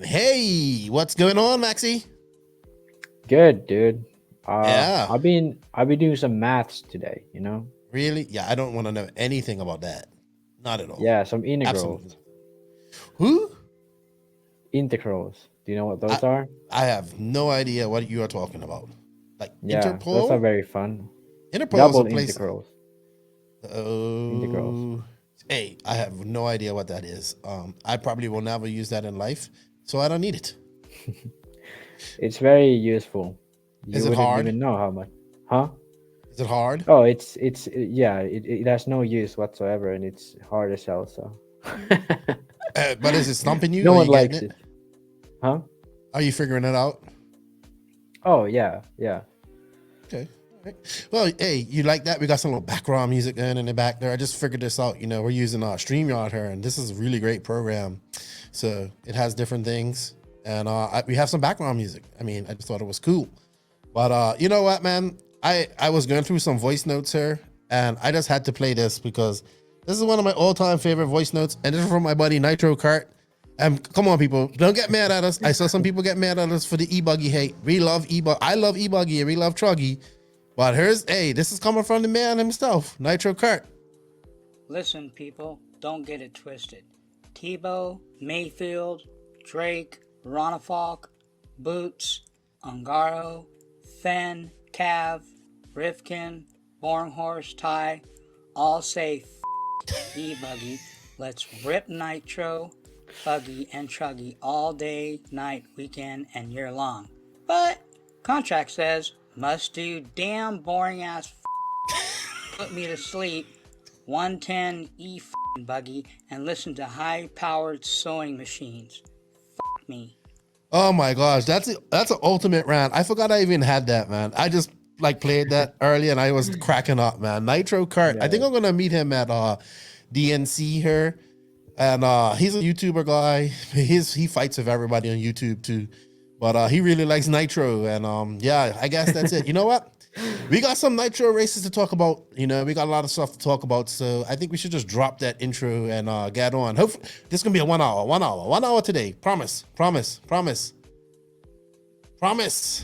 Hey, what's going on, Maxie? Good, dude. Yeah, I've been doing some maths today. really? Yeah, I don't want to know anything about that. Not at all. Yeah, some Absolutely. integrals. Who? Integrals. Do you know what I those are? I have no idea what you are talking about. Like Yeah, those are Interpol? very fun. Interpol is a Double place. integrals. Integrals. Oh, hey, I have no idea what that is. I probably will never use that in life, so I don't need it. It's very useful. Is You it wouldn't hard? even know how much. Huh? Is it hard? Oh, yeah, it has no use whatsoever and it's hard as hell, so. But is it stumping you? No Are one you getting likes it? it. Huh? Are you figuring it out? Oh, yeah, yeah. Okay. All right. Well, hey, you like that? We got some little background music in the back there. I just figured this out. We're using StreamYard here, and this is a really great program. So it has different things, and we have some background music. I mean, I just thought it was cool. But you know what, man? I was going through some voice notes here, and I just had to play this because this is one of my all-time favorite voice notes, and this is from my buddy Nitro Kart. Come on, people, don't get mad at us. I saw some people get mad at us for the e-buggy hate. We love e-buggy. I love e-buggy, and we love Truggy. But this is coming from the man himself, Nitro Kart. Listen, people, don't get it twisted. Tebow, Mayfield, Drake, Ronafalk, Boots, Ungaro, Fenn, Cav, Rifkin, Bornhorst, Ty, all say e-buggy. Let's rip Nitro, Buggy, and Truggy all day, night, weekend, and year long. But contract says must do damn boring ass put me to sleep 110 buggy and listen to high powered sewing machines. Me. Oh my gosh, that's an ultimate rant. I forgot I even had that, man. I just like played that earlier and I was cracking up, man. Nitro Kart. I Yeah. think I'm gonna meet him at DNC here. And he's a YouTuber guy. He fights with everybody on YouTube too. But he really likes Nitro. And yeah, I guess that's it. You know what? We got some Nitro races to talk about. We got a lot of stuff to talk about. So I think we should just drop that intro and get on. Hopefully, this is gonna be a 1 hour, 1 hour today. Promise, promise, promise, promise.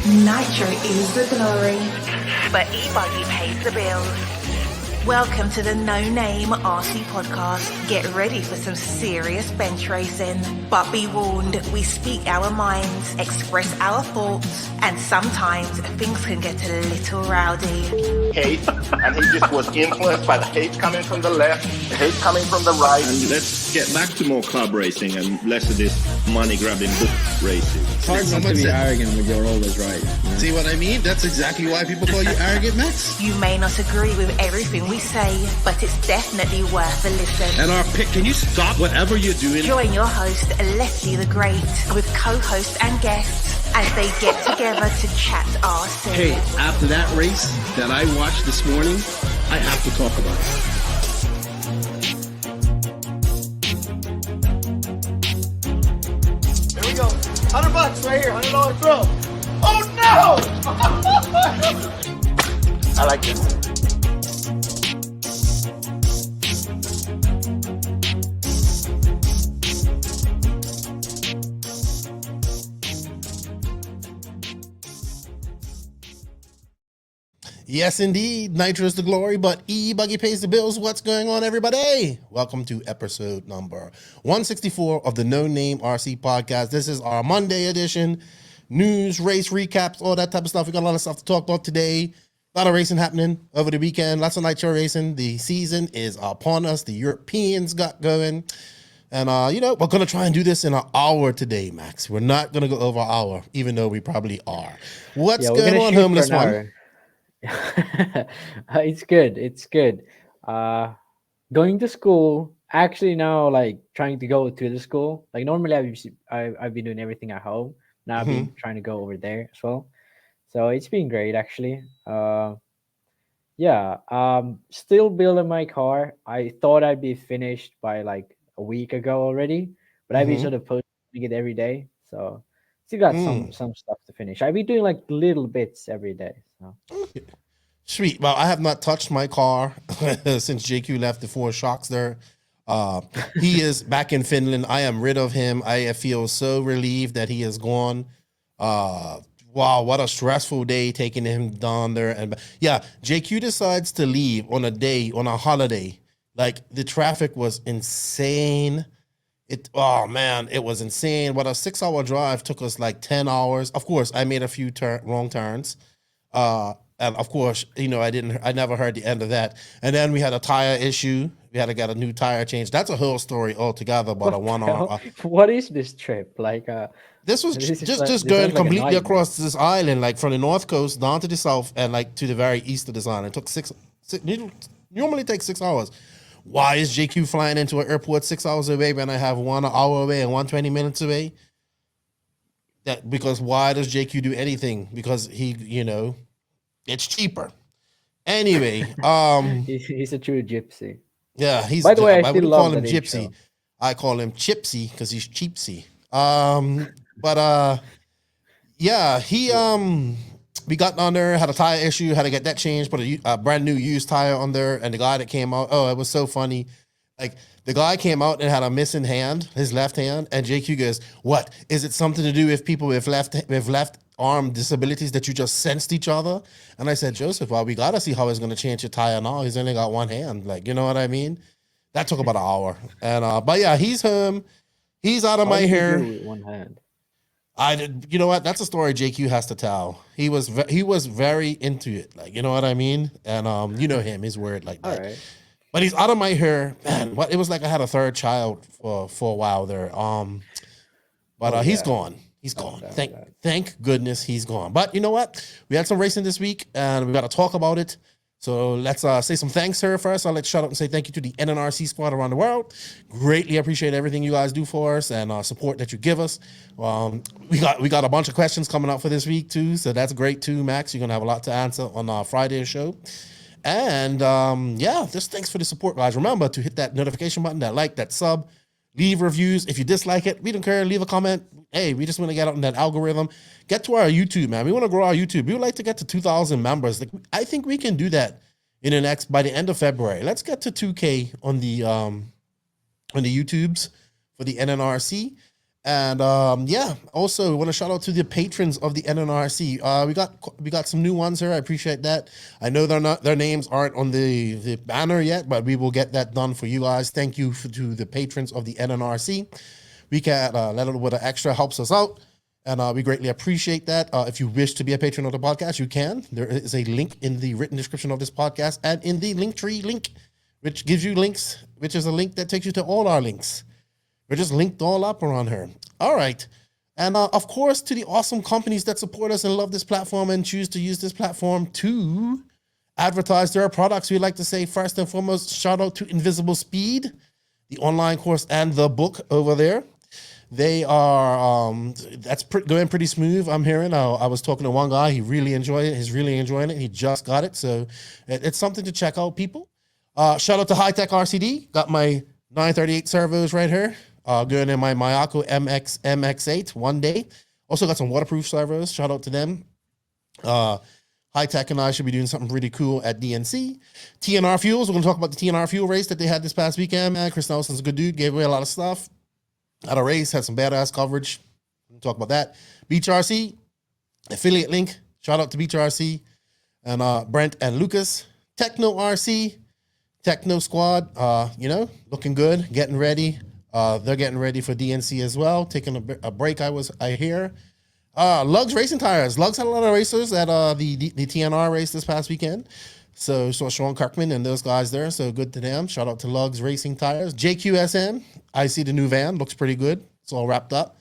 Nitro is the glory, but e-buggy pays the bills. Welcome to the No Name RC podcast. Get ready for some serious bench racing. But be warned, we speak our minds, express our thoughts, and sometimes things can get a little rowdy. Hate, and he just was influenced by the hate coming from the left, the hate coming from the right. And let's get back to more club racing and less of this money-grabbing book racing. It's hard not to be arrogant when you're always right. See what I mean? That's exactly why people call you arrogant, Max. You may not agree with everything we say, but it's definitely worth a listen. And our pick, can you stop whatever you're doing? Join your host, Lefty the Great, with co-hosts and guests as they get together to chat RC. Hey, after that race that I watched this morning, I have to talk about it. Here we go. $100 right here, $100 throw. Oh no! I like this. Yes, indeed. Nitro is the glory, but e-buggy pays the bills. What's going on, everybody? Welcome to episode number 164 of the No Name RC podcast. This is our Monday edition. News, race recaps, all that type of stuff. We got a lot of stuff to talk about today. A lot of racing happening over the weekend. Lots of Nitro racing. The season is upon us. The Europeans got going. And, we're going to try and do this in an hour today, Max. We're not going to go over an hour, even though we probably are. What's going on, homeless one? It's good. It's good. Going to school. Actually, now like trying to go to the school. Like normally, I've been doing everything at home. Now I've been trying to go over there as well. So it's been great actually. Yeah. Still building my car. I thought I'd be finished by like a week ago already, but I've been sort of posting it every day. So Still got some stuff to finish. I've been doing like little bits every day. So. Sweet. Well, I have not touched my car since JQ left the 4 shocks there. He is back in Finland. I am rid of him. I feel so relieved that he is gone. Wow, what a stressful day taking him down there. And yeah, JQ decides to leave on a holiday. Like, the traffic was insane. It was insane. What a 6-hour drive took us like 10 hours. Of course, I made a few wrong turns. And of course, I never heard the end of that. And then we had a tire issue. We had to get a new tire change. That's a whole story altogether about a 1 hour. What is this trip? Like, this was just going completely across this island, like from the north coast down to the south and like to the very east of this island. It took normally takes 6 hours. Why is JQ flying into an airport 6 hours away when I have 1 hour away and 120 minutes away? Because why does JQ do anything? Because he, it's cheaper. Anyway, he's a true gypsy. Yeah, he's. By the way, I wouldn't love call him that gypsy. intro. I call him Chipsy because he's cheapsy. Yeah, we got on there, had a tire issue, had to get that changed, put a brand new used tire on there, and the guy that came out, it was so funny. Like, the guy came out and had a missing hand, his left hand, and JQ goes, "What? Is it something to do with people with left arm disabilities that you just sensed each other?" And I said, "Joseph, well, we got to see how he's going to change your tire now. He's only got one hand. Like, you know what I mean?" That took about an hour. And, but yeah, he's home. He's out of my hair. With one hand. You know what? That's a story JQ has to tell. He was very into it. Like, you know what I mean? And, you know him, his word like that. All right. But he's out of my hair, man. It was like I had a third child for a while there. He's gone. He's gone. Thank goodness he's gone. But you know what? We had some racing this week, and we got to talk about it. So let's say some thanks here first. I'll let you shout out and say thank you to the NNRC Squad around the world. Greatly appreciate everything you guys do for us and support that you give us. We got a bunch of questions coming up for this week too, so that's great too, Max. You're gonna have a lot to answer on our Friday show. And just thanks for the support, guys. Remember to hit that notification button, that like, that sub, leave reviews. If you dislike it, we don't care. Leave a comment. Hey, we just want to get out in that algorithm. Get to our YouTube, man. We want to grow our YouTube. We would like to get to 2,000 members. Like, I think we can do that by the end of February. Let's get to 2K on the YouTubes for the NNRC. And also we want to shout out to the patrons of the NNRC. We got some new ones here. I appreciate that. I know their names aren't on the banner yet, but we will get that done for you guys. Thank you to the patrons of the NNRC. We can a little bit of extra helps us out, and we greatly appreciate that. If you wish to be a patron of the podcast, you can. There is a link in the written description of this podcast and in the Linktree link, which gives you links, which is a link that takes you to all our links. We're just linked all up around here. All right. And of course, to the awesome companies that support us and love this platform and choose to use this platform to advertise their products, we'd like to say first and foremost, shout out to Invisible Speed, the online course and the book over there. They are, going pretty smooth, I'm hearing. I was talking to one guy. He really enjoyed it. He's really enjoying it. He just got it. So it's something to check out, people. Shout out to High Tech RCD. Got my 938 servos right here. Going in my Mayako MX8 one day. Also got some waterproof servos. Shout out to them. High Tech and I should be doing something really cool at DNC. TNR Fuels. We're going to talk about the TNR Fuel race that they had this past weekend, man. Chris Nelson's a good dude. Gave away a lot of stuff. At a race, had some badass coverage. We'll talk about that. Beach RC, affiliate link. Shout out to Beach RC and Brent and Lucas. Techno RC, Techno Squad, looking good, getting ready. They're getting ready for DNC as well. Taking a break, I hear. Lugs Racing Tires. Lugs had a lot of racers at the TNR race this past weekend. So Sean Kirkman and those guys there. So good to them. Shout out to Lugs Racing Tires. JQSM. I see the new van. Looks pretty good. It's all wrapped up.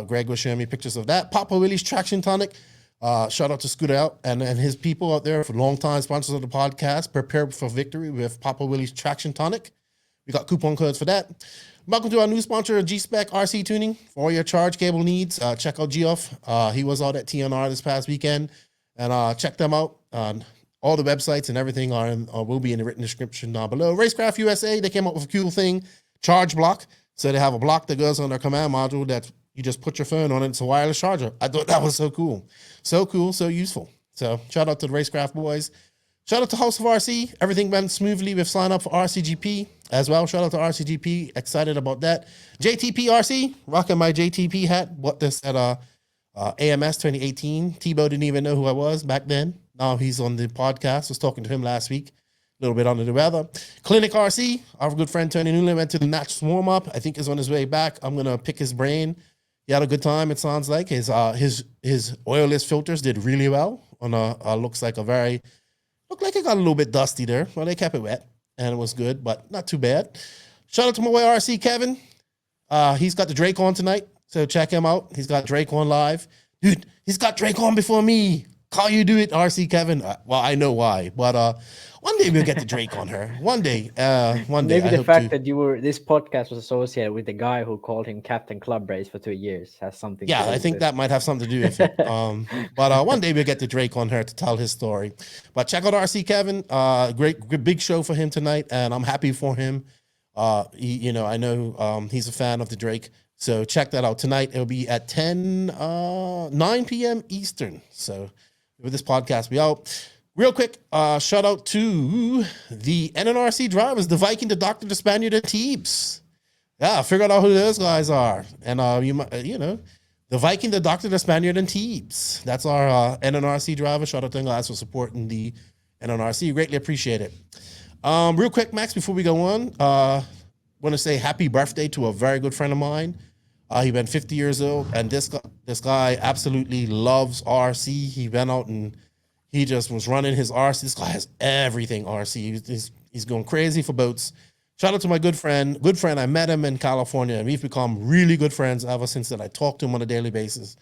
Greg was showing me pictures of that. Papa Willie's Traction Tonic. Shout out to Scooter Out and his people out there for long-time sponsors of the podcast. Prepare for victory with Papa Willie's Traction Tonic. We got coupon codes for that. Welcome to our new sponsor, G-Spec RC Tuning. For all your charge cable needs, check out Geoff. He was out at TNR this past weekend. And check them out. All the websites and everything will be in the written description down below. Racecraft USA, they came up with a cool thing, Charge Block. So they have a block that goes on their command module that, You just put your phone on it. It's a wireless charger. I thought that was so cool. So cool, so useful. So shout out to the Racecraft boys. Shout out to House of RC. Everything went smoothly with sign up for RCGP as well. Shout out to RCGP. Excited about that. JTP RC, rocking my JTP hat. Bought this at AMS 2018. Tebow didn't even know who I was back then. Now he's on the podcast. Was talking to him last week. A little bit under the weather. Clinic RC, our good friend Tony Newland went to the Natch Warmup. I think he's on his way back. I'm going to pick his brain. He had a good time, it sounds like. His oilless filters did really well. On looks like it got a little bit dusty there. Well, they kept it wet, and it was good, but not too bad. Shout out to my boy RC Kevin. He's got the Drake on tonight, so check him out. He's got Drake on live. Dude, he's got Drake on before me. Call you do it, RC Kevin. Well, I know why, but one day we'll get the Drake on her. One day. Maybe the fact that this podcast was associated with the guy who called him Captain Club Race for 2 years has something. Yeah, I think that might have something to do with it. But one day we'll get the Drake on her to tell his story. But check out RC Kevin. Great big show for him tonight, and I'm happy for him. I know he's a fan of the Drake. So check that out tonight. It'll be at 9 p.m. Eastern. So with this podcast, we out. Real quick, shout out to the NNRC drivers, the Viking, the Doctor, the Spaniard, and Teebs. Yeah, figured out who those guys are. And the Viking, the Doctor, the Spaniard, and Teebs. That's our NNRC driver. Shout out to them guys for supporting the NNRC. Greatly appreciate it. Real quick, Max, before we go on, want to say happy birthday to a very good friend of mine. He been 50 years old, and this guy absolutely loves RC. He went out and he just was running his RC. This guy has everything RC. He's going crazy for boats. Shout out to my good friend. I met him in California, and we've become really good friends ever since then. I talk to him on a daily basis.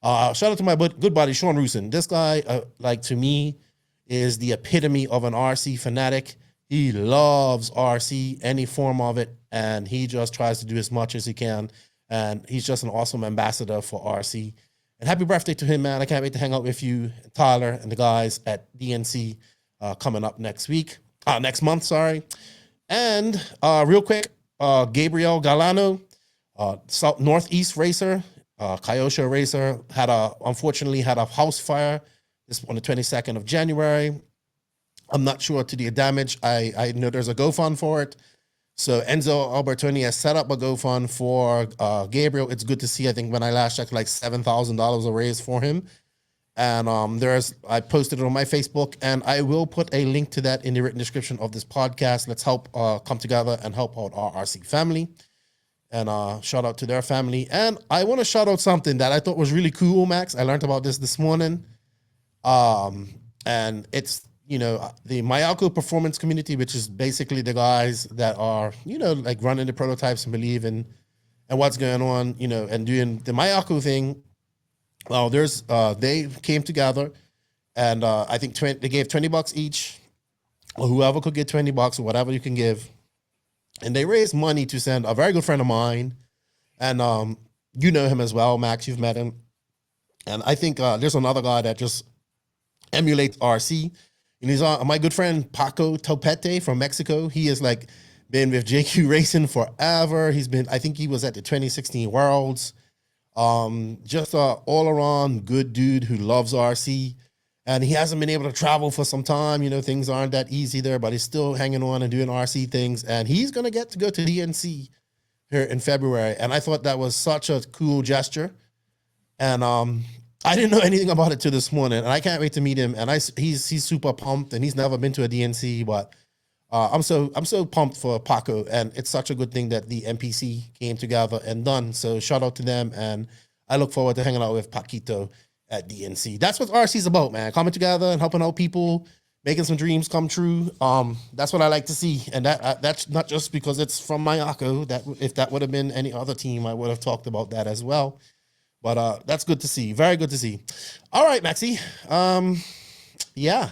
Shout out to my good buddy, Sean Rusin. This guy, to me, is the epitome of an RC fanatic. He loves RC, any form of it, and he just tries to do as much as he can. And he's just an awesome ambassador for RC. And happy birthday to him, man. I can't wait to hang out with you, Tyler, and the guys at DNC coming up next month, sorry. And real quick, Gabriel Galano, Northeast racer, Kyosho racer, unfortunately had a house fire on the 22nd of January. I'm not sure to the damage. I know there's a GoFund for it. So Enzo Albertoni has set up a GoFund for Gabriel. It's good to see. I think when I last checked, like $7,000 raised for him. And I posted it on my Facebook, and I will put a link to that in the written description of this podcast. Let's help come together and help out our RC family. And shout out to their family. And I want to shout out something that I thought was really cool, Max. I learned about this morning. And it's the Mayako performance community, which is basically the guys that are, like running the prototypes and believe in and what's going on, and doing the Mayako thing. Well, they came together, and I think they gave $20 each, or whoever could get $20 or whatever you can give. And they raised money to send a very good friend of mine. And you know him as well, Max, you've met him. And I think there's another guy that just emulates RC. And he's my good friend Paco Topete from Mexico. He has been with JQ Racing forever. I think he was at the 2016 Worlds. Just a all around good dude who loves RC. And he hasn't been able to travel for some time. Things aren't that easy there, but he's still hanging on and doing RC things. And he's going to get to go to DNC here in February. And I thought that was such a cool gesture. And I didn't know anything about it till this morning, and I can't wait to meet him. And he's super pumped, and he's never been to a DNC, but I'm so pumped for Paco, and it's such a good thing that the MPC came together and done. So shout out to them, and I look forward to hanging out with Paquito at DNC. That's what RC's about, man. Coming together and helping out people, making some dreams come true. That's what I like to see, and that's not just because it's from Mayako. That if that would have been any other team, I would have talked about that as well. But that's good to see. Very good to see. All right, Maxie. Yeah.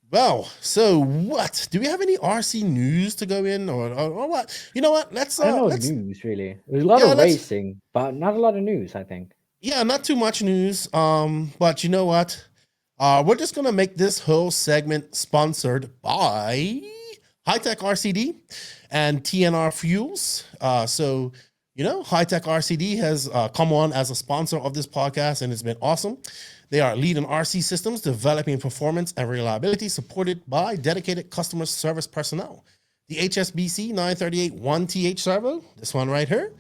Well, so what? Do we have any RC news to go in or what? You know what? Let's news really. There's a lot of racing, but not a lot of news, I think. Yeah, not too much news. But you know what? We're just gonna make this whole segment sponsored by High Tech RCD and TNR Fuels. So High Tech RCD has come on as a sponsor of this podcast, and it's been awesome. They are leading RC systems, developing performance and reliability, supported by dedicated customer service personnel. The HSBC 938 1TH servo, this one right here,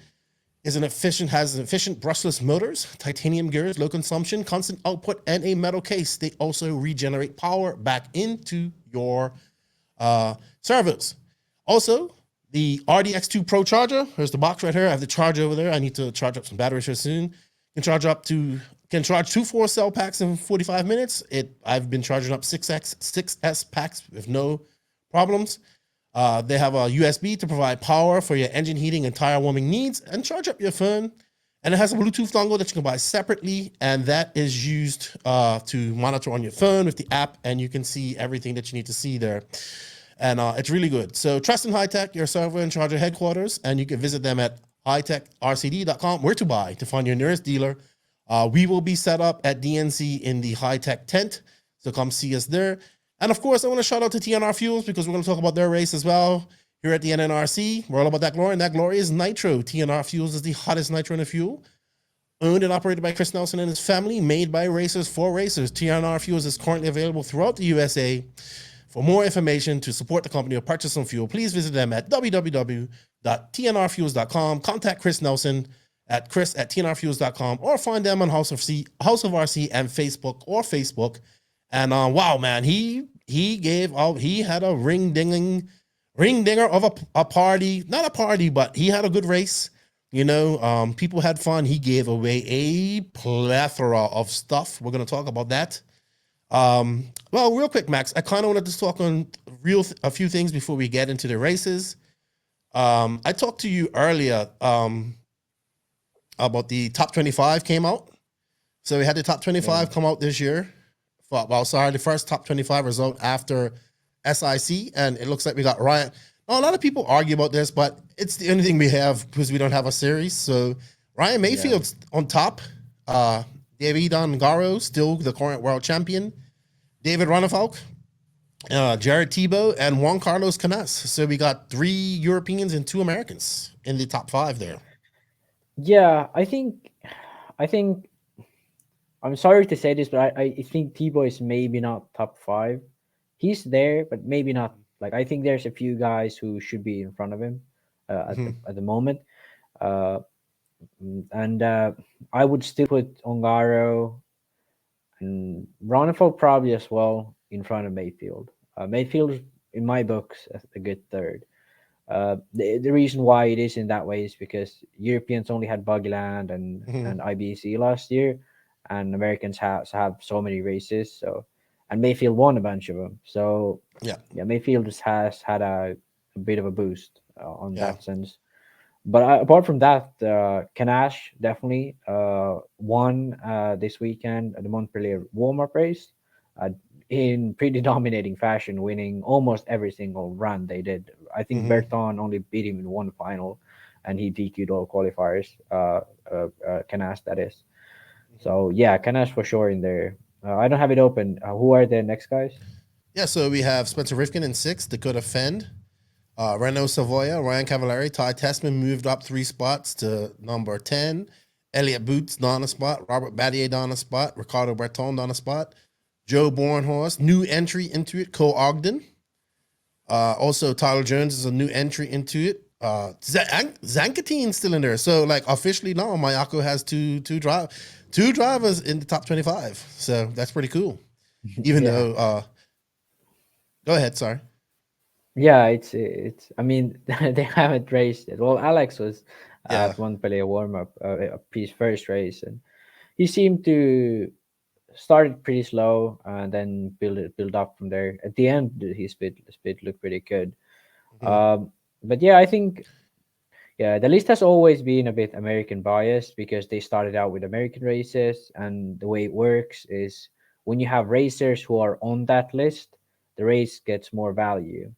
has an efficient brushless motors, titanium gears, low consumption, constant output, and a metal case. They also regenerate power back into your servos. Also, the RDX2 Pro charger. Here's the box right here. I have the charger over there. I need to charge up some batteries here soon. Can charge 2 4-cell packs in 45 minutes. I've been charging up 6S packs with no problems. They have a USB to provide power for your engine heating and tire warming needs, and charge up your phone. And it has a Bluetooth dongle that you can buy separately, and that is used to monitor on your phone with the app, and you can see everything that you need to see there. And it's really good. So trust in High Tech, your server and charger headquarters, and you can visit them at hightechrcd.com, where to buy, to find your nearest dealer. We will be set up at DNC in the High Tech tent, so come see us there. And of course, I want to shout out to TNR Fuels, because we're going to talk about their race as well here at the NNRC. We're all about that glory, and that glory is nitro. TNR Fuels is the hottest nitro in the fuel. Owned and operated by Chris Nelson and his family, made by racers for racers. TNR Fuels is currently available throughout the USA. For more information to support the company or purchase some fuel, please visit them at www.tnrfuels.com. Contact Chris Nelson at chris@tnrfuels.com, or find them on House of RC and Facebook. And wow, man, he had a ring dinger of a party, not a party, but he had a good race. People had fun. He gave away a plethora of stuff. We're going to talk about that. Well, real quick, Max, I kind of wanted to talk on a few things before we get into the races. I talked to you earlier about the top 25 came out. So we had the top 25 come out this year. The first top 25 result after SIC, and it looks like we got Ryan. Now, a lot of people argue about this, but it's the only thing we have because we don't have a series. So Ryan Mayfield's on top. David Ongaro, still the current world champion. David Ronefalk, Jared Tebow, and Juan Carlos Canas. So we got 3 Europeans and 2 Americans in the top 5 there. Yeah, I think I'm sorry to say this, but I think Tebow is maybe not top 5. He's there, but maybe not. Like, I think there's a few guys who should be in front of him at the moment. And I would still put Ongaro and Ronefalk probably as well in front of Mayfield. Mayfield, in my books, a good third. The reason why it is in that way is because Europeans only had Buggyland and IBC last year, and Americans have so many races. So, and Mayfield won a bunch of them. So yeah, Mayfield just has had a bit of a boost on that sense. But apart from that, Kanash definitely won this weekend at the Montpellier Warmup race in pretty dominating fashion, winning almost every single run they did. I think Berton only beat him in one final, and he DQ'd all qualifiers. Kanash, that is. So yeah, Kanash for sure in there. I don't have it open. Who are the next guys? Yeah, so we have Spencer Rifkin in 6, Dakota Fend. Renault Savoya, Ryan Cavallari, Ty Tessman moved up 3 spots to number 10. Elliot Boots down a spot. Robert Battier down a spot. Ricardo Berton down a spot. Joe Bornhorst, new entry into it. Cole Ogden. Also, Tyler Jones is a new entry into it. Zankatine's still in there. So, like, officially now, Mayako has two drivers in the top 25. So that's pretty cool. Even though, go ahead. Sorry. Yeah, it's. I mean, they haven't raced it. Well, Alex was at Montpellier Warmup, his first race, and he seemed to started pretty slow and then build up from there. At the end, his speed looked pretty good. But yeah, I think the list has always been a bit American biased because they started out with American races, and the way it works is when you have racers who are on that list, the race gets more value.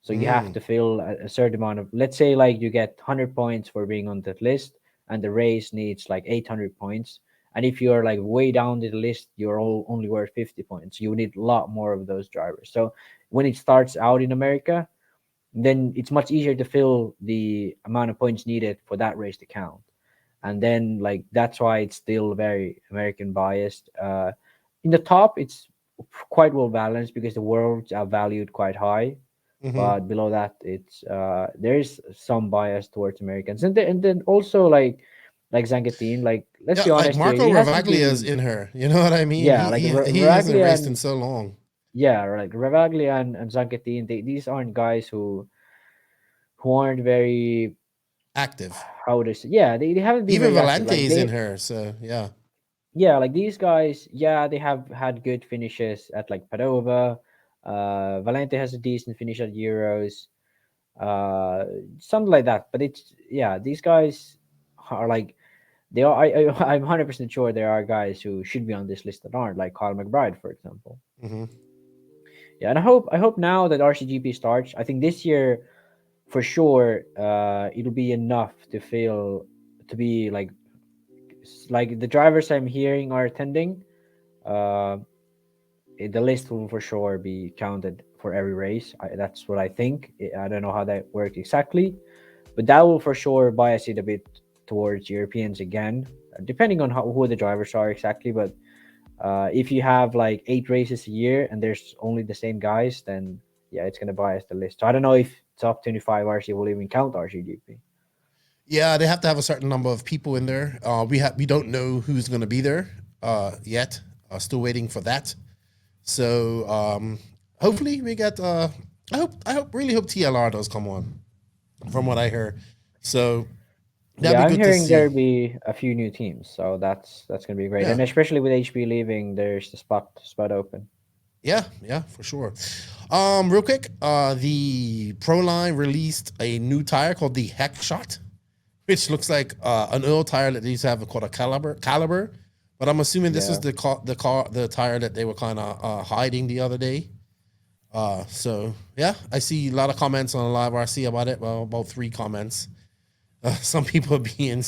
So you have to fill a certain amount of, let's say, like you get 100 points for being on that list, and the race needs like 800 points. And if you're like way down the list, you're only worth 50 points. You need a lot more of those drivers. So when it starts out in America, then it's much easier to fill the amount of points needed for that race to count. And then like that's why it's still very American biased. In the top, it's quite well balanced because the worlds are valued quite high. But below that, it's there is some bias towards Americans, and then also like Zangetin, like let's Yeah, be like honest here, Marco he hasn't Ravaglia is been, in her. You know what I mean? yeah, like He hasn't Ravaglia raced in and so long. yeah, like Ravaglia and Zangetin, these aren't guys who aren't very, Active. how would I say, yeah, they haven't been Even very active. Valente Like is in they, her. So yeah. yeah, like these guys, yeah, they have had good finishes at like Padova. Valente has a decent finish at Euros, uh, something like that. But it's, yeah, these guys are like, they are. I'm 100% sure there are guys who should be on this list that aren't, like Carl McBride, for example. Hmm. Yeah, and I hope now that RCGP starts, I think this year for sure, it'll be enough to feel to be like the drivers I'm hearing are attending. Uh, the list will for sure be counted for every race. That's what I think. I don't know how that works exactly, but that will for sure bias it a bit towards Europeans again, depending on who the drivers are exactly. But if you have like 8 races a year and there's only the same guys, then yeah, it's gonna bias the list. So I don't know if top 25 RC will even count RCGP. Yeah, they have to have a certain number of people in there. We don't know who's going to be there yet. Still waiting for that. So hopefully we get. Really hope TLR does come on. From what I heard, so that'd Yeah, be I'm good to hearing see. there'll be a few new teams, so that's gonna be great. Yeah. And especially with HB leaving, there's the spot open. Yeah, for sure. Real quick, the Proline released a new tire called the Heck Shot, which looks like an old tire that they used to have called a Caliber. But I'm assuming this is Yeah. the tire that they were kind of hiding the other day. So yeah, I see a lot of comments on Live RC about it. Well, about 3 comments. Some people are being,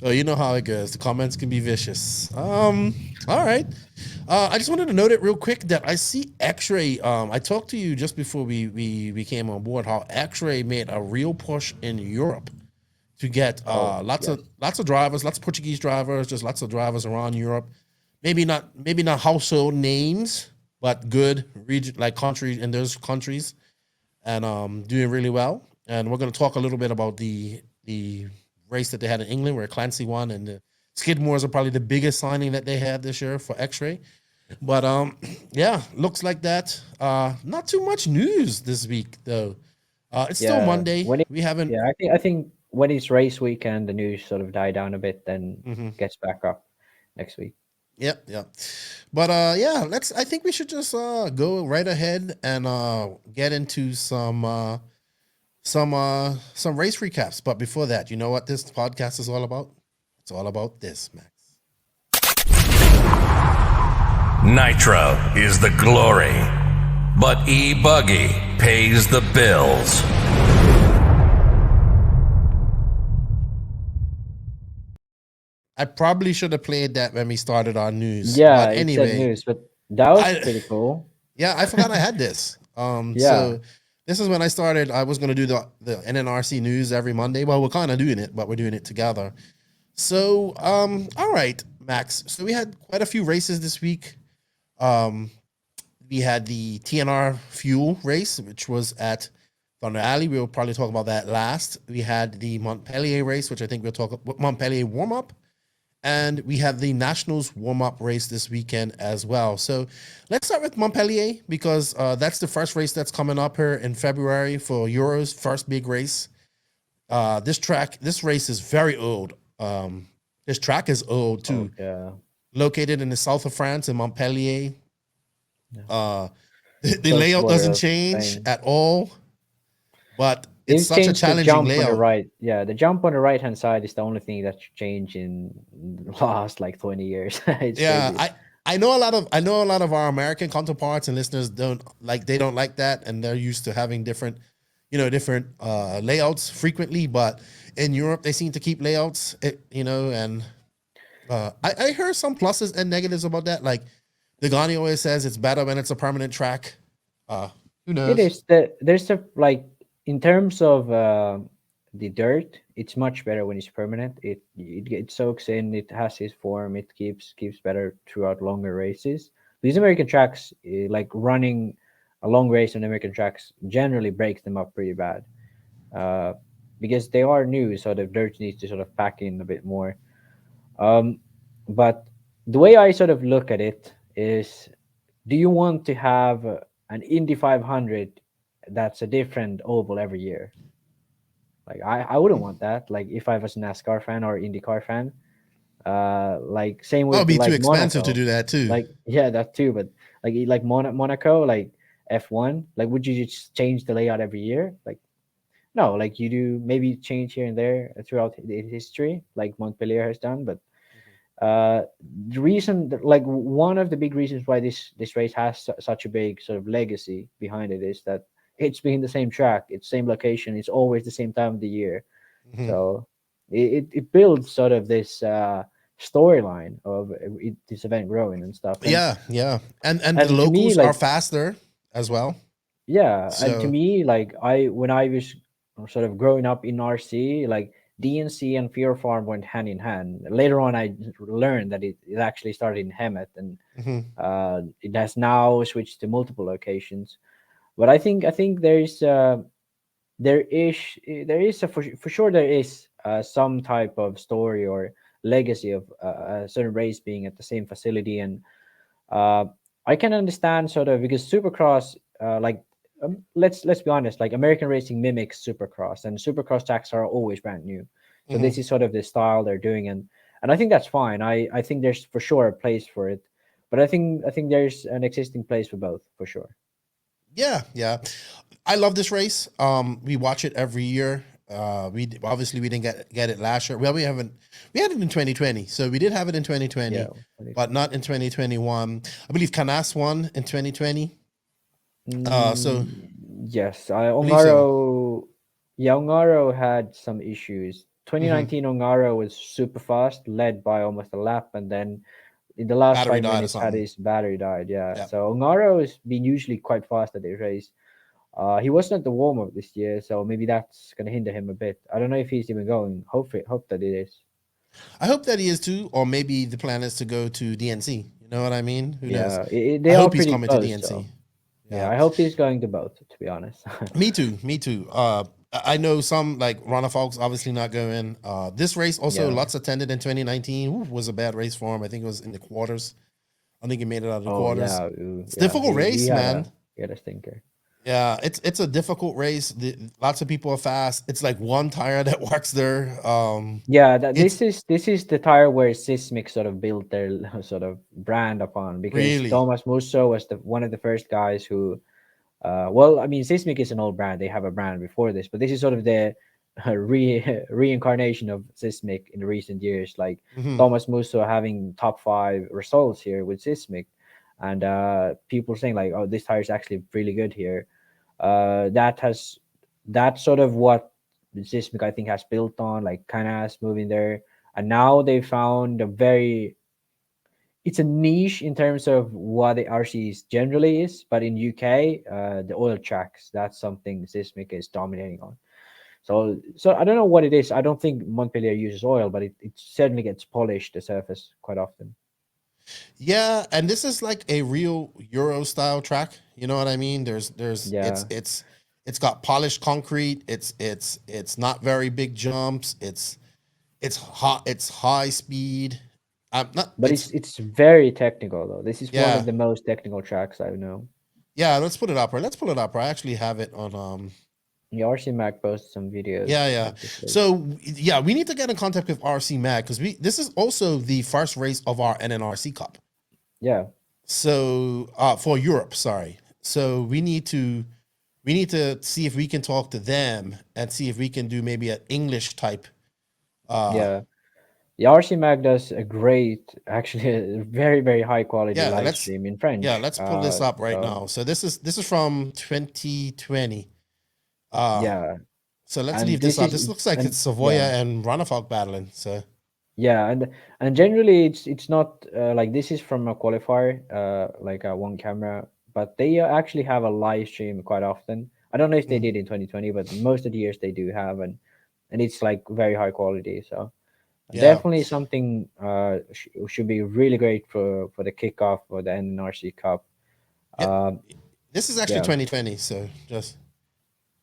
oh, you know how it goes. The comments can be vicious. All right. I just wanted to note it real quick that I see X-Ray. I talked to you just before we came on board how X-Ray made a real push in Europe to get lots of drivers, lots of Portuguese drivers, just lots of drivers around Europe. Maybe not household names, but good region like countries in those countries, and doing really well. And we're going to talk a little bit about the race that they had in England where Clancy won, and the Skidmores are probably the biggest signing that they had this year for X-Ray. But yeah, looks like that. Not too much news this week though. It's still Monday. We haven't. Yeah, I think when it's race weekend, the news sort of die down a bit, then gets back up next week. Yep. But yeah, I think we should just go right ahead and get into some race recaps. But before that, you know what this podcast is all about? It's all about this, Max. Nitro is the glory, but E-Buggy pays the bills. I probably should have played that when we started our news. Yeah, but it anyway, said news, but that was pretty cool. Yeah, I forgot I had this. Yeah. So this is when I started. I was going to do the NNRC news every Monday. Well, we're kind of doing it, but we're doing it together. So, all right, Max. So we had quite a few races this week. We had the TNR Fuel race, which was at Thunder Alley. We'll probably talk about that last. We had the Montpellier race, which I think we'll talk about, Montpellier Warmup. And we have the Nationals warm-up race this weekend as well. So let's start with Montpellier because that's the first race that's coming up here in February for Euro's first big race. This race is very old. This track is old too. Oh, yeah. Located in the south of France in Montpellier. Yeah. The layout doesn't change at all, but it's such a challenging layout. On the right. Yeah, the jump on the right-hand side is the only thing that changed in the last like 20 years. Yeah, crazy. I know a lot of our American counterparts and listeners don't like that, and they're used to having different layouts frequently. But in Europe, they seem to keep layouts, and I heard some pluses and negatives about that. Like Degani always says, it's better when it's a permanent track. Who knows? It is. There's a like in terms of the dirt, it's much better when it's permanent. It soaks in. It has its form. It keeps better throughout longer races. These American tracks, like running a long race on American tracks, generally breaks them up pretty bad, uh, because they are new, so the dirt needs to sort of pack in a bit more. Um, but the way I sort of look at it is, do you want to have an Indy 500 that's a different oval every year? Like I wouldn't want that. Like if I was a NASCAR fan or IndyCar fan, like same That would with be too like expensive to Monaco. do that too. Like yeah, that too. But like Monaco, like F1, like would you just change the layout every year? Like no, like you do maybe change here and there throughout the history, like Montpellier has done. But the reason, like one of the big reasons why this race has such a big sort of legacy behind it is that it's been the same track, it's same location, it's always the same time of the year. Mhm. So it builds sort of this storyline of this event growing and stuff. Yeah, yeah, and the And to me, locals are like faster as well. yeah, and to So me, like when I was sort of growing up in RC, like DNC and Fear Farm went hand in hand. Later on, I learned that it actually started in Hemet, and mhm. it has now switched to multiple locations. But I think there is for sure there is some type of story or legacy of a certain race being at the same facility. And uh, I can understand sort of because Supercross, like let's be honest, like American racing mimics Supercross, and Supercross tracks are always brand new. So Mhm. this is sort of the style they're doing, and I think that's fine. I think there's for sure a place for it, but I think there's an existing place for both for sure. Yeah, yeah. I love this race. We watch it every year. Obviously we didn't get it last year. Well, we had it in 2020. So we did have it in Yeah. 2020, but not in 2021. I believe Canas won in 2020. So Yes, I believe so. Ongaro. Yeah, Ongaro had some issues. Hmm. 2019 Ongaro was super fast, led by almost a lap, and then in the last Battery five died or minutes had something. his battery died. Yeah, Yeah. so Ongaro has been usually quite fast at the race. He wasn't at the warm up this year, so maybe that's gonna hinder him a bit. I don't know if he's even going. Hope that it is. I hope that he is too, or maybe the plan is to go to DNC. You know what I mean? Who knows? Yeah, I they are hope he's pretty coming to close. DNC. So yeah, Yeah. I hope he's going to both. To be honest. Me too. Me too. I know some like Ronald Falk's obviously not going. This race also Yeah. Lutz attended in 2019. Ooh, was a bad race for him. I think it was in the quarters. I think he made it out of the Oh quarters. yeah, ooh, It's a yeah. difficult He race, had man. a stinker. Yeah, it's a difficult race. Lots of people are fast. It's like one tire that works there. Yeah, It's this is the tire where Sismic sort of built their sort of brand upon, because really Thomas Musso was the one of the first guys who well, I mean Sismic is an old brand. They have a brand before this, but this is sort of the reincarnation of Sismic in the recent years, like mhm. Thomas Musso having top 5 results here with Sismic, and people saying like, oh, this tire is actually really good here. That's sort of what Sismic I think has built on, like Canas moving there, and now they found a very, it's a niche in terms of what the RCs generally is, but in UK, the oil tracks, that's something Sismic is dominating on. So I don't know what it is. I don't think Montpellier uses oil, but it certainly gets polished the surface quite often. Yeah, and this is like a real Euro style track. You know what I mean? There's Yeah, it's got polished concrete. It's not very big jumps. It's hot. It's high speed. Not but it's it's very technical though. This is one yeah of the most technical tracks I know. yeah. Let's put it up. Right. Let's pull it up. I actually have it on The RC Mac posted some videos Yeah, yeah. of this race. So yeah, we need to get in contact with RC Mag because this is also the first race of our NNRC Cup. Yeah, So for Europe, sorry. So we need to see if we can talk to them and see if we can do maybe an English type. Uh yeah. The RC Mag does a great, actually, a very very high quality yeah, live let's stream in yeah, French. let's pull this up right So now. So this is from 2020. Uh yeah, so let's and leave this this up. is This looks like and it's Savoya yeah. and Ranafalk battling. So Yeah, and generally it's not like this is from a qualifier, like a one camera, but they actually have a live stream quite often. I don't know if they did in 2020, but most of the years they do have, and it's like very high quality. So Yeah. definitely something should be really great for the kickoff for the NNRC Cup. Yeah. This is actually yeah. 2020, so just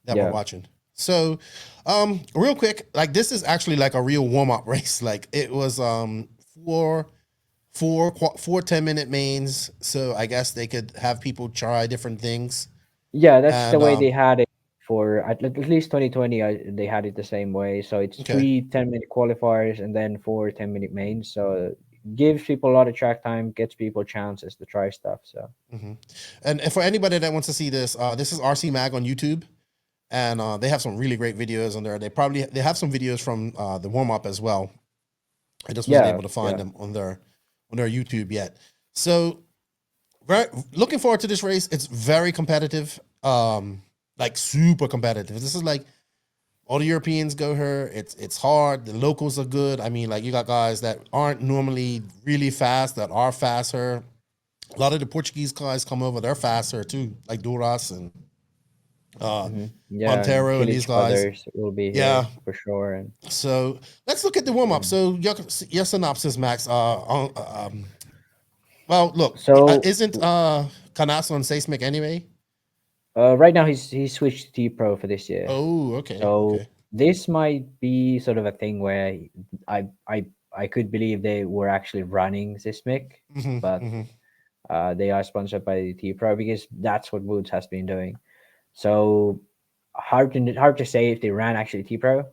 that we're Yeah. watching. So, real quick, like this is actually like a real warm up race. Like it was four 10-minute mains. So I guess they could have people try different things. Yeah, that's the And way they had it for at least 2020. They had it the same way. So it's okay, 3 10-minute qualifiers and then 4 10-minute mains. So gives people a lot of track time, gets people chances to try stuff. So and for anybody that wants to see this, this is RC Mag on YouTube, and they have some really great videos on there. They have some videos from the warm up as well. I just wasn't able to find them on their YouTube yet. So very looking forward to this race. It's very competitive, like super competitive. This is like all the Europeans go here. It's hard. The locals are good. I mean, like you got guys that aren't normally really fast that are faster. A lot of the Portuguese guys come over. They're faster too, like Duras and Montero and these Village guys. Brothers will be here Yeah. for sure. And So let's look at the warm up. So your synopsis, Max. Well, look, so isn't Canasso on Seismic anyway? right now he's switched to T Pro for this year. Oh, okay. So Okay. this might be sort of a thing where I could believe they were actually running Sismic, Mhm, but mhm. they are sponsored by the T Pro because that's what Woods has been doing. So hard to say if they ran actually T Pro.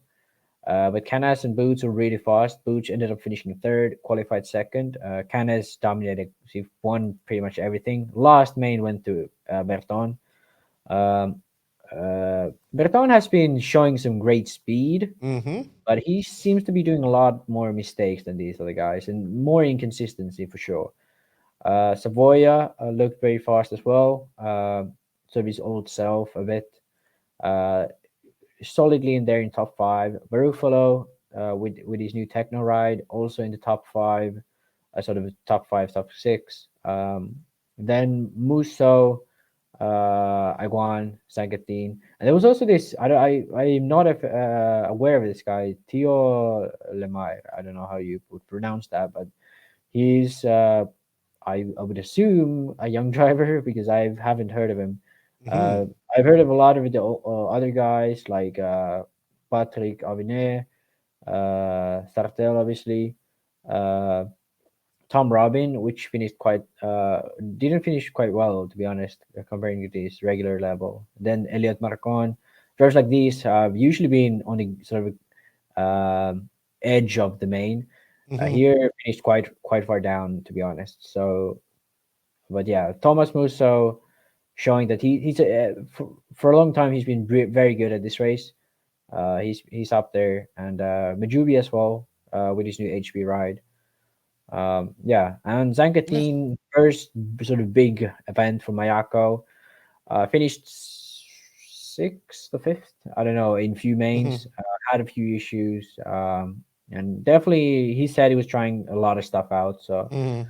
But Canas and Boots were really fast. Boots ended up finishing third, qualified second. Canas dominated. He won pretty much everything. Last main went to Berton. Um, Berton has been showing some great speed, Mm-hmm. but he seems to be doing a lot more mistakes than these other guys and more inconsistency for sure. Savoya looked very fast as well. Sort of his old self a bit. Uh, Solidly in there in top five. Barufalo with his new techno ride also in the top five, sort of top five, top six. Then Muso, Iguan, Sangatin, and there was also this. I'm not aware of this guy, Tio Lemay. I don't know how you would pronounce that, but he's I would assume a young driver because I haven't heard of him. Mm-hmm. I've heard of a lot of the other guys like Patrick Avinet, Sartel, obviously, uh, Tom Robin, which finished didn't finish quite well to be honest, comparing to his regular level. Then Elliot Marcon, drivers like these have usually been on the sort of edge of the main. Mm-hmm. Here finished quite far down to be honest. So, but yeah, Thomas Musso showing that for a long time he's been very good at this race. He's up there, and Majubi as well with his new HB ride. Yeah, and Yeah. Zancatin first sort of big event for Mayako finished sixth or fifth. I don't know in few mains. Had a few issues, and definitely he said he was trying a lot of stuff out. So Mm-hmm.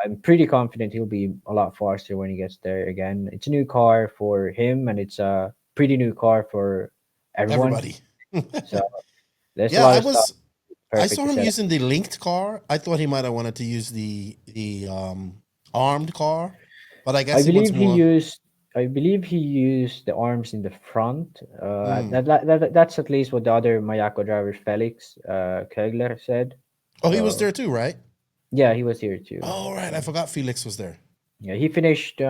I'm pretty confident he'll be a lot faster when he gets there again. It's a new car for him, and it's a pretty new car for everyone. Everybody. So there's a Yeah, lot of stuff. I Perfect saw to him set up. using the linked car. I thought he might have wanted to use the armed car, but I I guess he wants believe he more. used. I believe he used the arms in the front. Mm. That's at least what the other Mayako driver Felix Kegler said. Oh, he was So there too, right? yeah, he was here too. Oh, right. I So, forgot Felix was there. yeah, he finished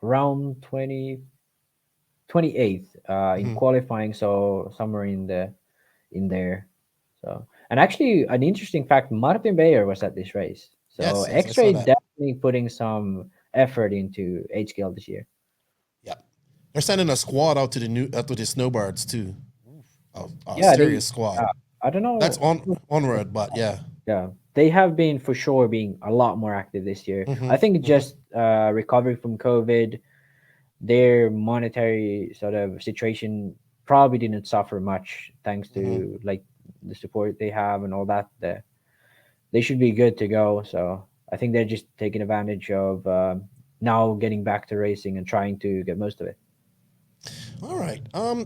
round 28th in Mhm. qualifying, so somewhere in there. So, and actually, an interesting fact: Martin Bayer was at this race. So Yes, yes, I saw X-Ray that. definitely putting some effort into H scale this year. Yeah, they're sending a squad out to the snowbirds too. A Yeah, serious squad. I don't That's know. onward, but yeah. Yeah, they have been for sure being a lot more active this year. I Hmm. think Hmm. just recovery from COVID, their monetary sort of situation probably didn't suffer much thanks Hmm. to like the support they have and all that. They should be good to go. So I think they're just taking advantage of now getting back to racing and trying to get most of it. All right.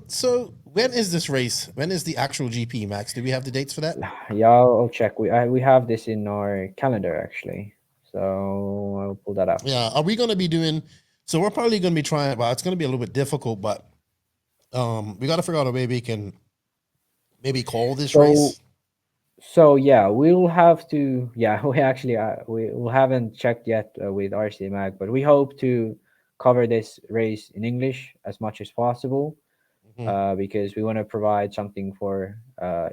So when is this race? When is the actual GP, Max? Do we have the dates for that? Yeah, I'll check. We have this in our calendar actually, so I'll pull that up. Yeah. Are we going to be doing? So we're probably going to be trying. Well, it's going to be a little bit difficult, but we got to figure out a way we can maybe call this race. So yeah, we'll have to. Yeah, we actually we haven't checked yet with RC Mag, but we hope to cover this race in English as much as possible, because we want to provide something for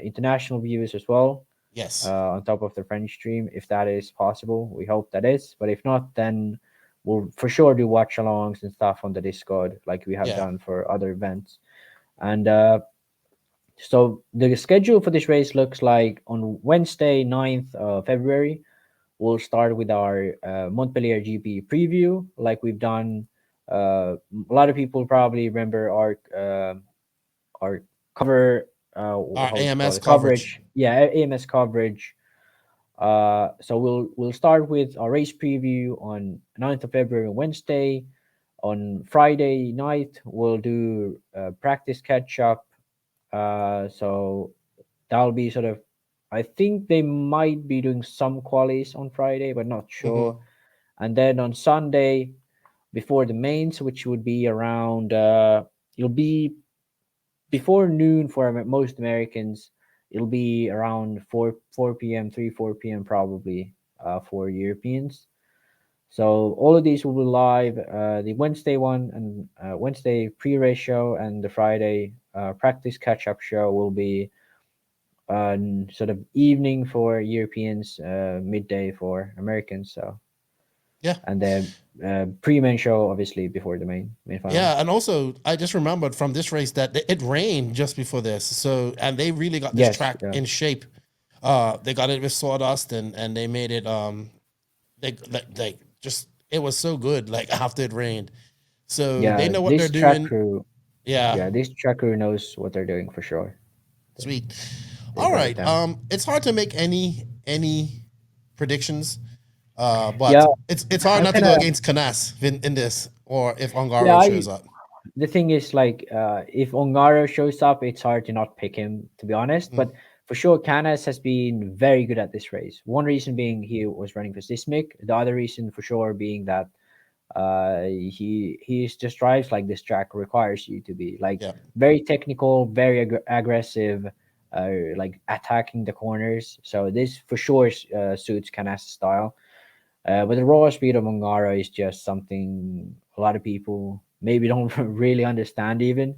international viewers as well. Yes. On top of the French stream, if that is possible, we hope that is. But if not, then we'll for sure do watch alongs and stuff on the Discord, like we have done for other events. And so the schedule for this race looks like on Wednesday, 9th of February, we'll start with our Montpellier GP Preview, like we've done. A lot of people probably remember our cover, Our AMS coverage. Yeah, AMS coverage. So we'll start with our race preview on 9th of February, Wednesday. On Friday night, we'll do practice catch up. So that'll be sort of, I think they might be doing some qualies on Friday, but not sure. And then on Sunday, before the mains, which would be around, it'll be before noon for most Americans. It'll be around 4 p.m., 4 p.m. probably for Europeans. So all of these will be live. The Wednesday one and Wednesday pre-race show and the Friday practice catch-up show will be sort of evening for Europeans, midday for Americans. So yeah, and then pre-main show obviously before the main final. Yeah, and also I just remembered from this race that it rained just before this. So and they really got this track in shape. They got it with sawdust and they made it they just it was so good like after it rained. So they know what they're doing. Crew, this track crew knows what they're doing for sure. Sweet. All right. It's hard to make any predictions. But it's hard not to go against Canas in this, or if Ongaro shows up. The thing is, like, if Ongaro shows up, it's hard to not pick him, to be honest. But for sure, Canas has been very good at this race. One reason being he was running for Sismic. The other reason for sure being that he just drives like this track requires you to be like very technical, very aggressive, like attacking the corners. So this for sure suits Canas' style. But the raw speed of Ongaro is just something a lot of people maybe don't really understand even.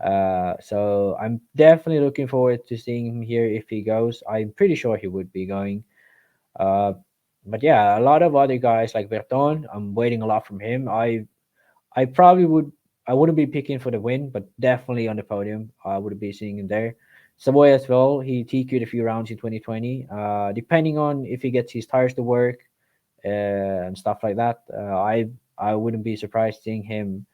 So I'm definitely looking forward to seeing him here if he goes. I'm pretty sure he would be going. But yeah, a lot of other guys like Berton, I'm waiting a lot from him. I wouldn't be picking for the win, but definitely on the podium. I would be seeing him there. Savoy as well. He TQ'd a few rounds in 2020. Depending on if he gets his tires to work, and stuff like that, I wouldn't be surprised seeing him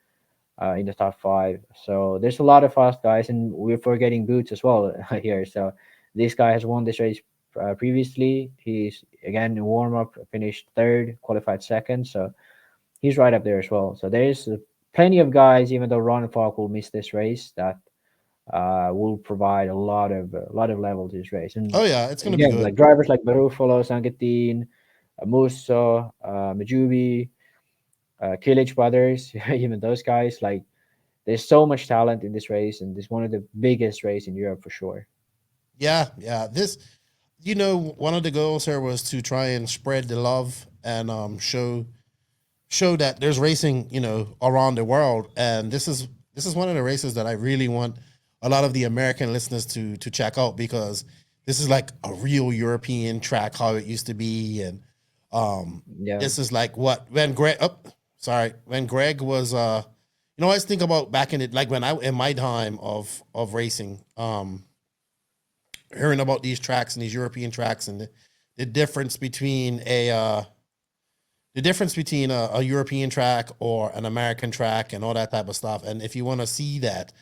in the top 5. So there's a lot of fast guys, and we're forgetting Boots as well here. So this guy has won this race previously. He's again in warm-up finished 3rd, qualified 2nd, so he's right up there as well. So there's plenty of guys, even though Ron Falk will miss this race, that will provide a lot of level to this race. And it's going to be good. Like drivers like Barufalo, Sangatin, Musso, Majubi, Kilich brothers, even those guys. Like, there's so much talent in this race, and it's one of the biggest races in Europe for sure. Yeah. This, one of the goals here was to try and spread the love and show that there's racing, around the world. And this is one of the races that I really want a lot of the American listeners to check out, because this is like a real European track, how it used to be. And this is like when Greg was I always think about back in it, like when in my time of racing, hearing about these tracks and these European tracks and the difference between a European track or an American track and all that type of stuff. And if you want to see that,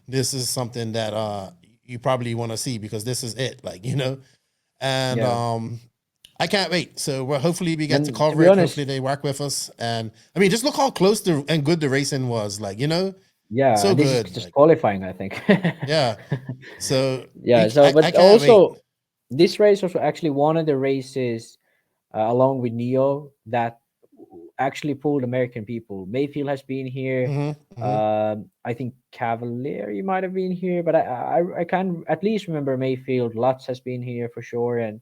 this is something that you probably want to see, because this is it, and I can't wait. So hopefully we get to cover it. Hopefully they work with us. And I mean, just look how close and good the racing was. Yeah, So and this is good. just Like, qualifying, I think. yeah. So Yeah. So, I but can't wait. also this race was actually one of the races, along with Neo, that actually pulled American people. Mayfield has been here. Hmm. Hmm. I think Cavalieri might have been here, but I can at least remember Mayfield. Lutz has been here for sure, and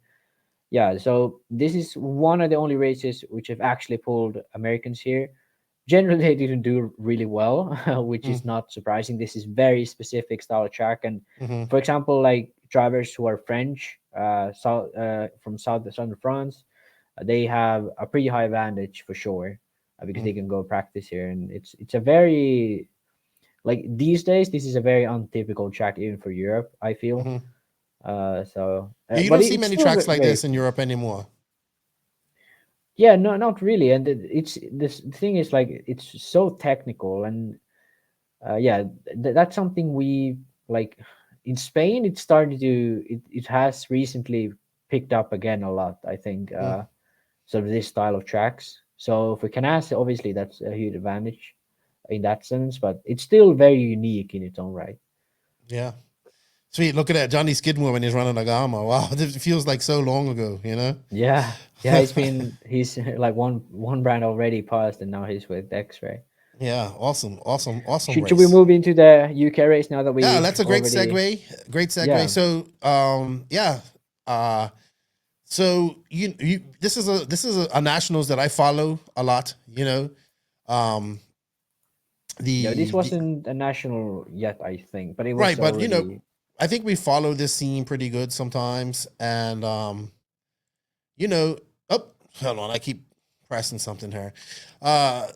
yeah. So this is one of the only races which have actually pulled Americans here. Generally, they didn't do really well, which is not surprising. This is very specific style of track, and Hmm. for example, like drivers who are French, from southern France, they have a pretty high advantage for sure, because they can go practice here, and it's a very, like, these days this is a very untypical track even for Europe, I feel. Hmm. Yeah, you But don't see it's many still tracks like very this in Europe anymore. yeah, no, not really. And it's this thing is like it's so technical, and yeah, that's something we like in Spain. It started to it has recently picked up again a lot, I think. Mhm. Sort of this style of tracks. So for Canasta, obviously that's a huge advantage in that sense, but it's still very unique in its own right. Yeah. Sweet. Look at that. Johnny Skidmore when he's running a Gamma. Wow. It feels like so long ago, you know? Yeah, yeah, he's like one brand already passed, and now he's with X-Ray. Yeah. Awesome. Awesome. Awesome Should we race. move into the UK race now that Yeah, we that's a great already? segue. Great segue. Yeah, So, yeah. Uh, so you this is a nationals that I follow a lot, you know. Um, no, this the wasn't a national yet, I think, but it was right, but already. I think we follow this scene pretty good sometimes, and you know, oh, hold on, I keep pressing something here. Uh,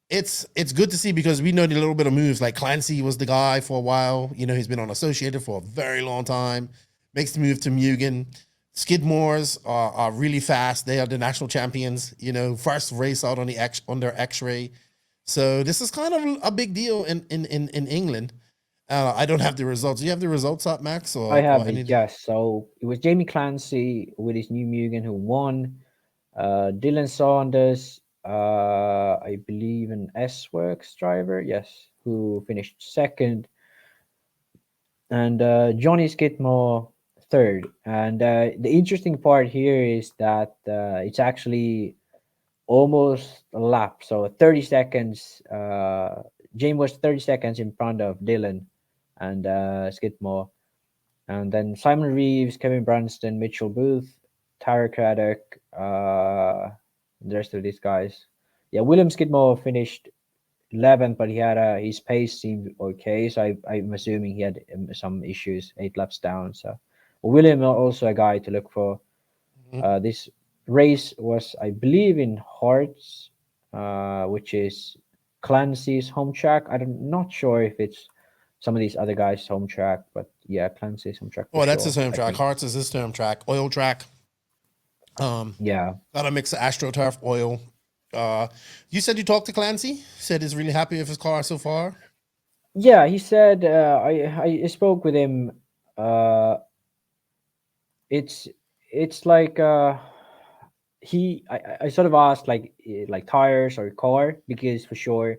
it's good to see because we know the little bit of moves. Like Clancy was the guy for a while. You know, he's been on Associated for a very long time. Makes the move to Mugen. Skidmores are really fast. They are the national champions. You know, first race out on on their X-ray. So this is kind of a big deal in England. I don't have the results. Do you have the results up, Max, I or have any? it, yes. So it was Jamie Clancy with his new Mugen who won. Dylan Saunders, I believe an S Works driver, yes, who finished second, and Johnny Skidmore third. And the interesting part here is that it's actually almost a lap. So 30 seconds. James was 30 seconds in front of Dylan and Skidmore. And then Simon Reeves, Kevin Branston, Mitchell Booth, Tara Craddock, the rest of these guys. Yeah, William Skidmore finished 11th, but he had his pace seemed okay. So I'm assuming he had some issues, 8 laps down. So William also a guy to look for. Mhm. This race was, I believe, in Hearts, which is Clancy's home track. I'm not sure if it's some of these other guys' home track, but yeah, Clancy's home track for Oh, that's his sure, home I track. think. Hearts is his home track. Oil track. Yeah. Got a mix of AstroTurf oil. You said you talked to Clancy. Said he's really happy with his car so far. Yeah, he said I spoke with him. Uh, it's it's like I sort of asked like tires or car, because for sure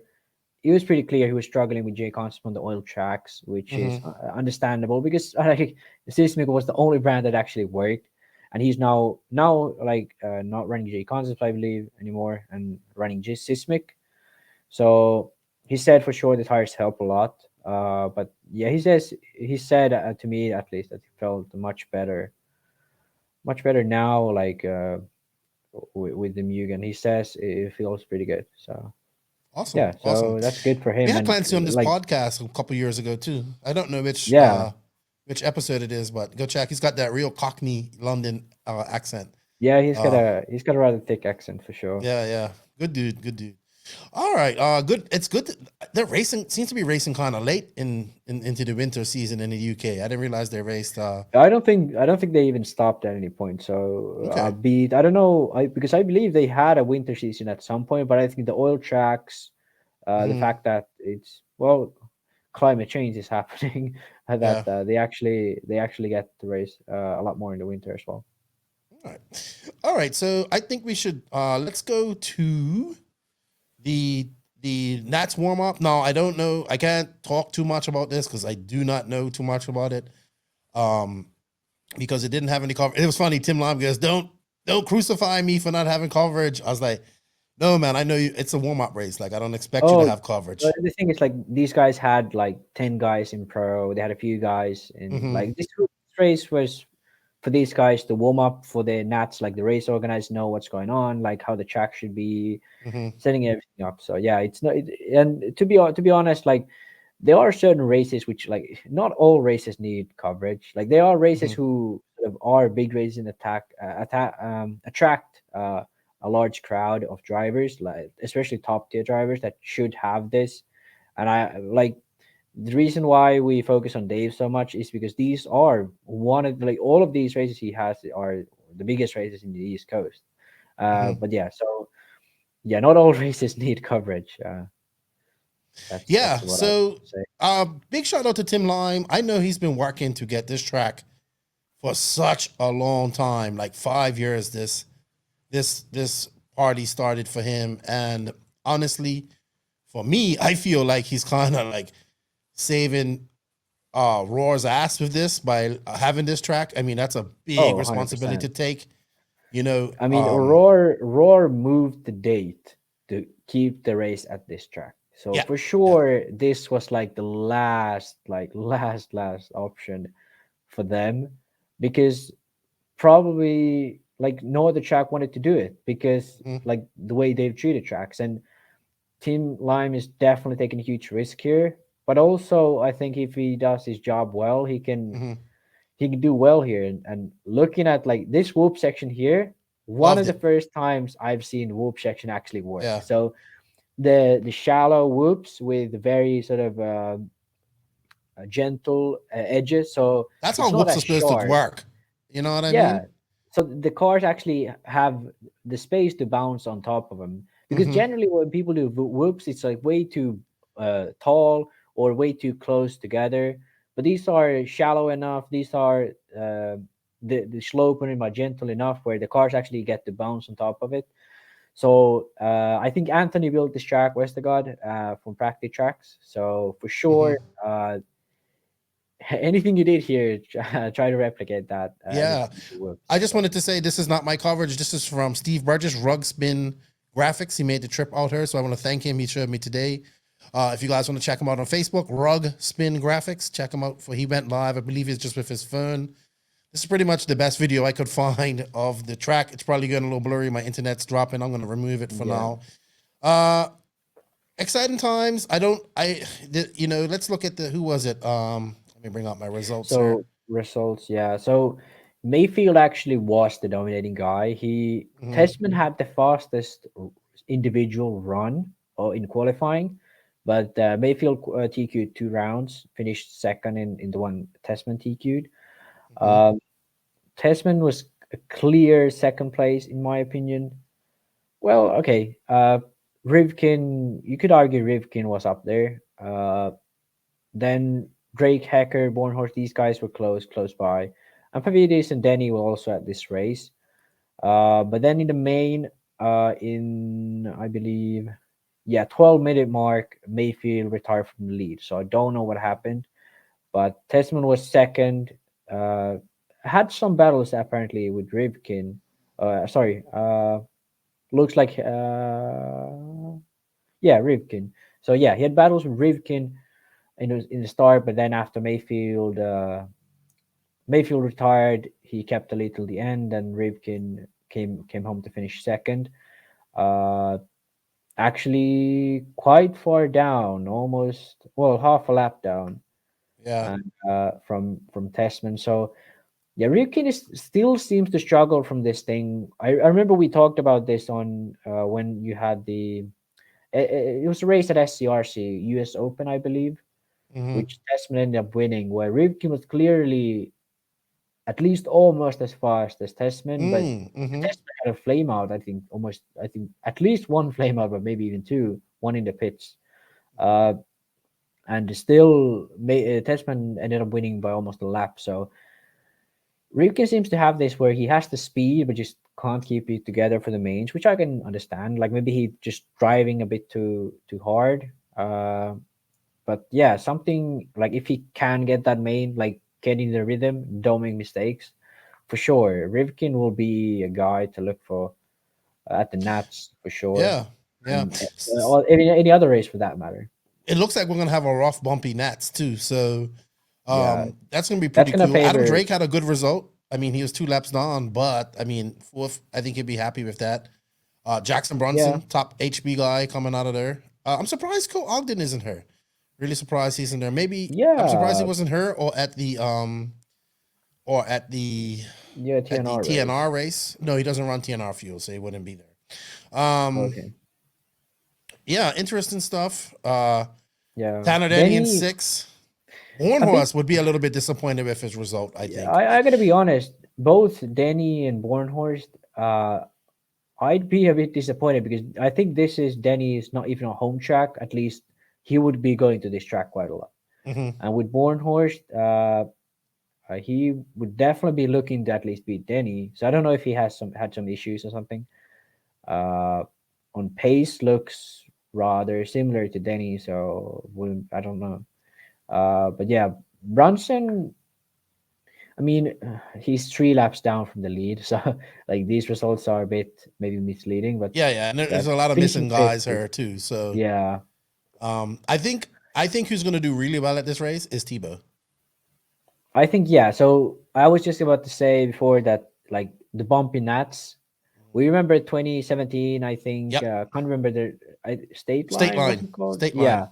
it was pretty clear he was struggling with J Concept on the oil tracks, which is Mm-hmm. understandable because like Sismic was the only brand that actually worked, and he's now like not running J Concept, I believe, anymore, and running just Sismic. So he said for sure the tires help a lot. But yeah, he said to me at least that he felt much better now, like with the Mugen. He says it feels pretty good. So Awesome, yeah, awesome. so that's good for We him. had And Clancy on this like, podcast a couple years ago too. I don't know yeah, which episode it is, but go check. He's got that real Cockney London accent. yeah, Uh, he's got a rather thick accent for sure. yeah, yeah. Good dude, good dude. All right, good. It's good. They're racing. Seems to be racing kind of late into the winter season in the UK. I didn't realize they raced. I don't think they even stopped at any point. So Okay. I don't know, because I believe they had a winter season at some point, but I think the oil tracks, the Hmm. fact that it's, well, climate change is happening, that Yeah. they actually get to race a lot more in the winter as well. All right. All right. So I think we should let's go to the the Nats warm up. No, I don't know. I can't talk too much about this because I do not know too much about it. Because it didn't have any coverage. It was funny. Tim Lime goes, "Don't crucify me for not having coverage." I was like, "No, man, I know you. It's a warm up race. Like, I don't expect you to have coverage." The thing is, like, these guys had like 10 guys in pro. They had a few guys in like this race was for these guys to warm up for the Nats. Like the race organizers know what's going on, like how the track should be, setting everything up. So yeah, it's not. And to be honest, like there are certain races which, like, not all races need coverage. Like there are races who sort of are big races in attract a large crowd of drivers, like especially top tier drivers that should have this. And I like the reason why we focus on Dave so much is because these are one of like all of these races he has are the biggest races in the East Coast. But yeah, so yeah, not all races need coverage. That's what so I big shout out to Tim Lime. I know he's been working to get this track for such a long time, like 5 years. This party started for him, and honestly, for me, I feel like he's kind of like saving Roar's ass with this by having this track. I mean, that's a big responsibility 100%. to take. You know, I mean, Roar moved the date to keep the race at this track. So for sure, this was like the last option for them, because probably like no other track wanted to do it because like the way they've treated tracks. And Team Lime is definitely taking a huge risk here. But also, I think if he does his job well, he can do well here. And looking at like this whoop section here, one of the first times I've seen whoop section actually work. Yeah. So the shallow whoops with very sort of gentle edges. So that's it's how not whoops as are supposed sharp. to work. You know what I Yeah. mean? So the cars actually have the space to bounce on top of them, because generally when people do whoops, it's like way too tall or way too close together. But these are shallow enough. These are the slope are gentle enough where the cars actually get to bounce on top of it. So I think Anthony built this track, Westergaard, from practice tracks. So for sure, anything you did here, try to replicate that. Yeah. I just wanted to say this is not my coverage. This is from Steve Burgess, Rug Spin Graphics. He made the trip out here, so I want to thank him. He showed me today. If you guys want to check him out on Facebook, Rug Spin Graphics, check him out. He went live. I believe it's just with his phone. This is pretty much the best video I could find of the track. It's probably getting a little blurry. My internet's dropping. I'm going to remove it for now. Exciting times. Let's look at who was it? Let me bring out my results. So results, yeah. So Mayfield actually was the dominating guy. Testman had the fastest individual run in qualifying, but Mayfield TQ'd 2 rounds, finished second in the one Testman TQ'd. Testman was a clear second place in my opinion. Well, okay. Rivkin, you could argue Rivkin was up there. Then Drake, Hacker, Bornhorst, these guys were close by. And Pavidis and Denny were also at this race. But then in the main, I believe, 12-minute mark, Mayfield retired from the lead. So I don't know what happened. But Testman was second. Had some battles apparently with Rivkin. Looks like, Rivkin. So yeah, he had battles with Rivkin in the start, but then after Mayfield retired, he kept the lead till the end, and Rivkin came home to finish second. Actually quite far down, almost half a lap down. Yeah. From Testman. So yeah, Rivkin still seems to struggle from this thing. I remember we talked about this on when you had it was a race at SCRC US Open, I believe, which Testman ended up winning, where Rivkin was clearly at least almost as fast as Testman, but Testman had a flame out. I think at least one flame out, but maybe even two, one in the pits. And still, Testman ended up winning by almost a lap. So Rivkin seems to have this where he has the speed, but just can't keep it together for the mains, which I can understand. Like maybe he just driving a bit too hard. But yeah, something like if he can get that main, like getting the rhythm, don't make mistakes, for sure. Rivkin will be a guy to look for at the Nats for sure, Yeah, yeah. and or any other race for that matter. It looks like we're gonna have a rough, bumpy Nats too. So Yeah, that's gonna be that's pretty gonna cool. Adam favor. Drake had a good result. I mean, he was 2 laps down, but I mean, fourth. I think he'd be happy with that. Jackson Brunson, Yeah, top HB guy coming out of there. I'm surprised Cole Ogden isn't her. Really surprised he's in there. Maybe I'm surprised he yeah, wasn't her or at the or at the yeah. TNR race. TNR race. No, he doesn't run TNR Fuel, so he wouldn't be there. Okay. Yeah, interesting stuff. Yeah, Tanner Denny in Denny. 6. I think. Bornhorst would be a little bit disappointed with his result, I Yeah, think. I gotta be honest. Both Denny and Bornhorst. I'd be a bit disappointed because I think this is Denny's not even a home track. At least he would be going to this track quite a lot. Mm-hmm. And with Bornhorst, he would definitely be looking to at least beat Denny. So I don't know if he has had some issues or something. On pace, looks rather similar to Denny. So I don't know. But yeah, Brunson. I mean, he's 3 laps down from the lead, so like these results are a bit maybe misleading. But Yeah, and there's yeah, a lot of finishing missing guys fifth here too. So yeah, I think who's gonna do really well at this race is Tebow. I think yeah. So I was just about to say before that, like the bumpy Nats. We remember 2017. I think Yep. can't remember the state line. What's it called? State Yeah, line.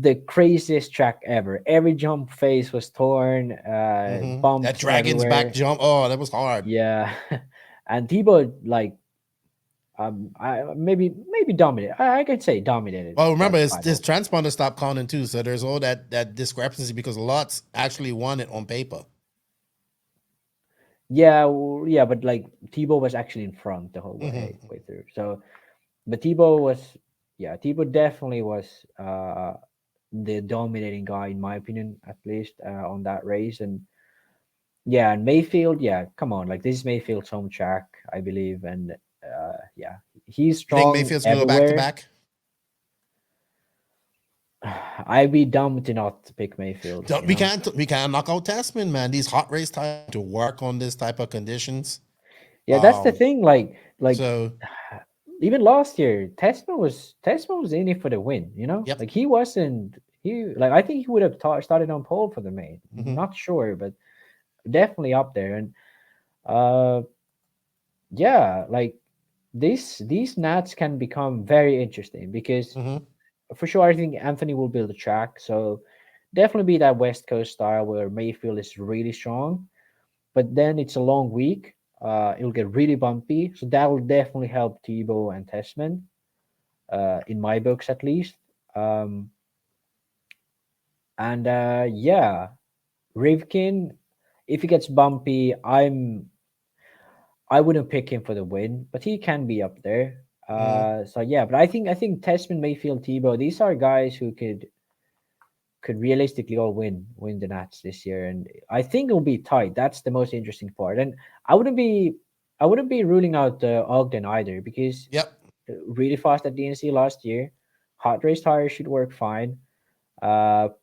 the craziest track ever. Every jump face was torn. That Bumps Dragon's back everywhere. jump. Oh, that was hard. Yeah, and Tebow like I maybe dominated. I could say dominated. Well, remember that his final. transponder stopped counting too, so there's all that discrepancy because Lutz actually won it on paper. Yeah, yeah, but like Tebow was actually in front the whole way through. So, but Tebow definitely was the dominating guy in my opinion, at least on that race. And yeah, and Mayfield, yeah, come on, like this is Mayfield's home track, I believe, and yeah, he's You think strong Mayfield's gonna go everywhere. back to I'd be dumb to not pick Mayfield. back? We can't knock out Tasman, man. These hot race time to work on this type of conditions. Yeah, that's the thing. Like So even last year, Tesman was in it for the win. You know, Yep. like he wasn't. I think he would have started on pole for the main. Not sure, but definitely up there. And yeah, like these Nats can become very interesting because for sure I think Anthony will build a track. So definitely be that West Coast style where Mayfield is really strong, but then it's a long week. It'll get really bumpy, so that will definitely help Tebow and Tessman, in my books at least. And yeah, Rivkin, if he gets bumpy, I wouldn't pick him for the win, but he can be up there. So yeah, but I think Tessman, Mayfield, Tebow, these are guys who could realistically all win the Nats this year, and I think it'll be tight. That's the most interesting part, and I wouldn't be ruling out Ogden either because Yep. really fast at DNC last year. Hot race tires should work fine.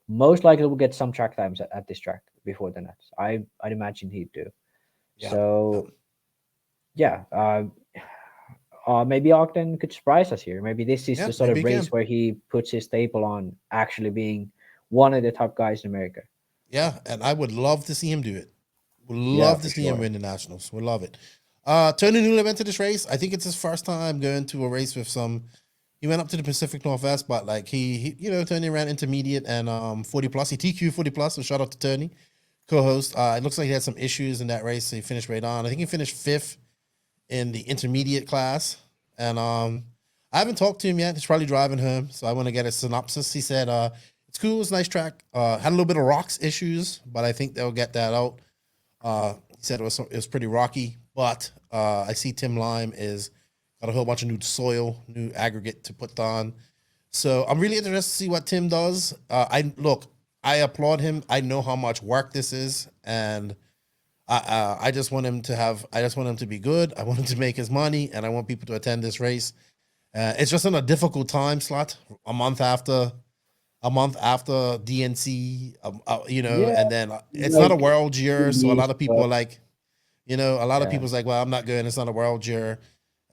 Most likely we'll get some track times at this track before the Nats. I'd imagine he'd do. Yeah. So yeah, maybe Ogden could surprise us here. Maybe this is the sort of race where he puts his staple on actually being one of the top guys in America. Yeah, and I would love to see him do it. Would love to see him win the Nationals. Would love it. Tony Newland went to this race. I think it's his first time going to a race with some. He went up to the Pacific Northwest, but like he Tony ran intermediate and 40 plus. He TQ 40 plus. So shout out to Tony, co-host. It looks like he had some issues in that race. So he finished right on. I think he finished 5th in the intermediate class. And I haven't talked to him yet. He's probably driving home, so I want to get a synopsis. He said it's cool. It's a nice track. Had a little bit of rocks issues, but I think they'll get that out. He said it was pretty rocky, but I see Tim Lime is got a whole bunch of new soil, new aggregate to put on. So I'm really interested to see what Tim does. I applaud him. I know how much work this is, and I just want him to have. I just want him to be good. I want him to make his money, and I want people to attend this race. It's just in a difficult time slot, a month after DNC, Yeah, and then it's not a like world year, so a lot of people stuff. are like, a lot of Yeah. people's like, well, I'm not going. It's not a world year,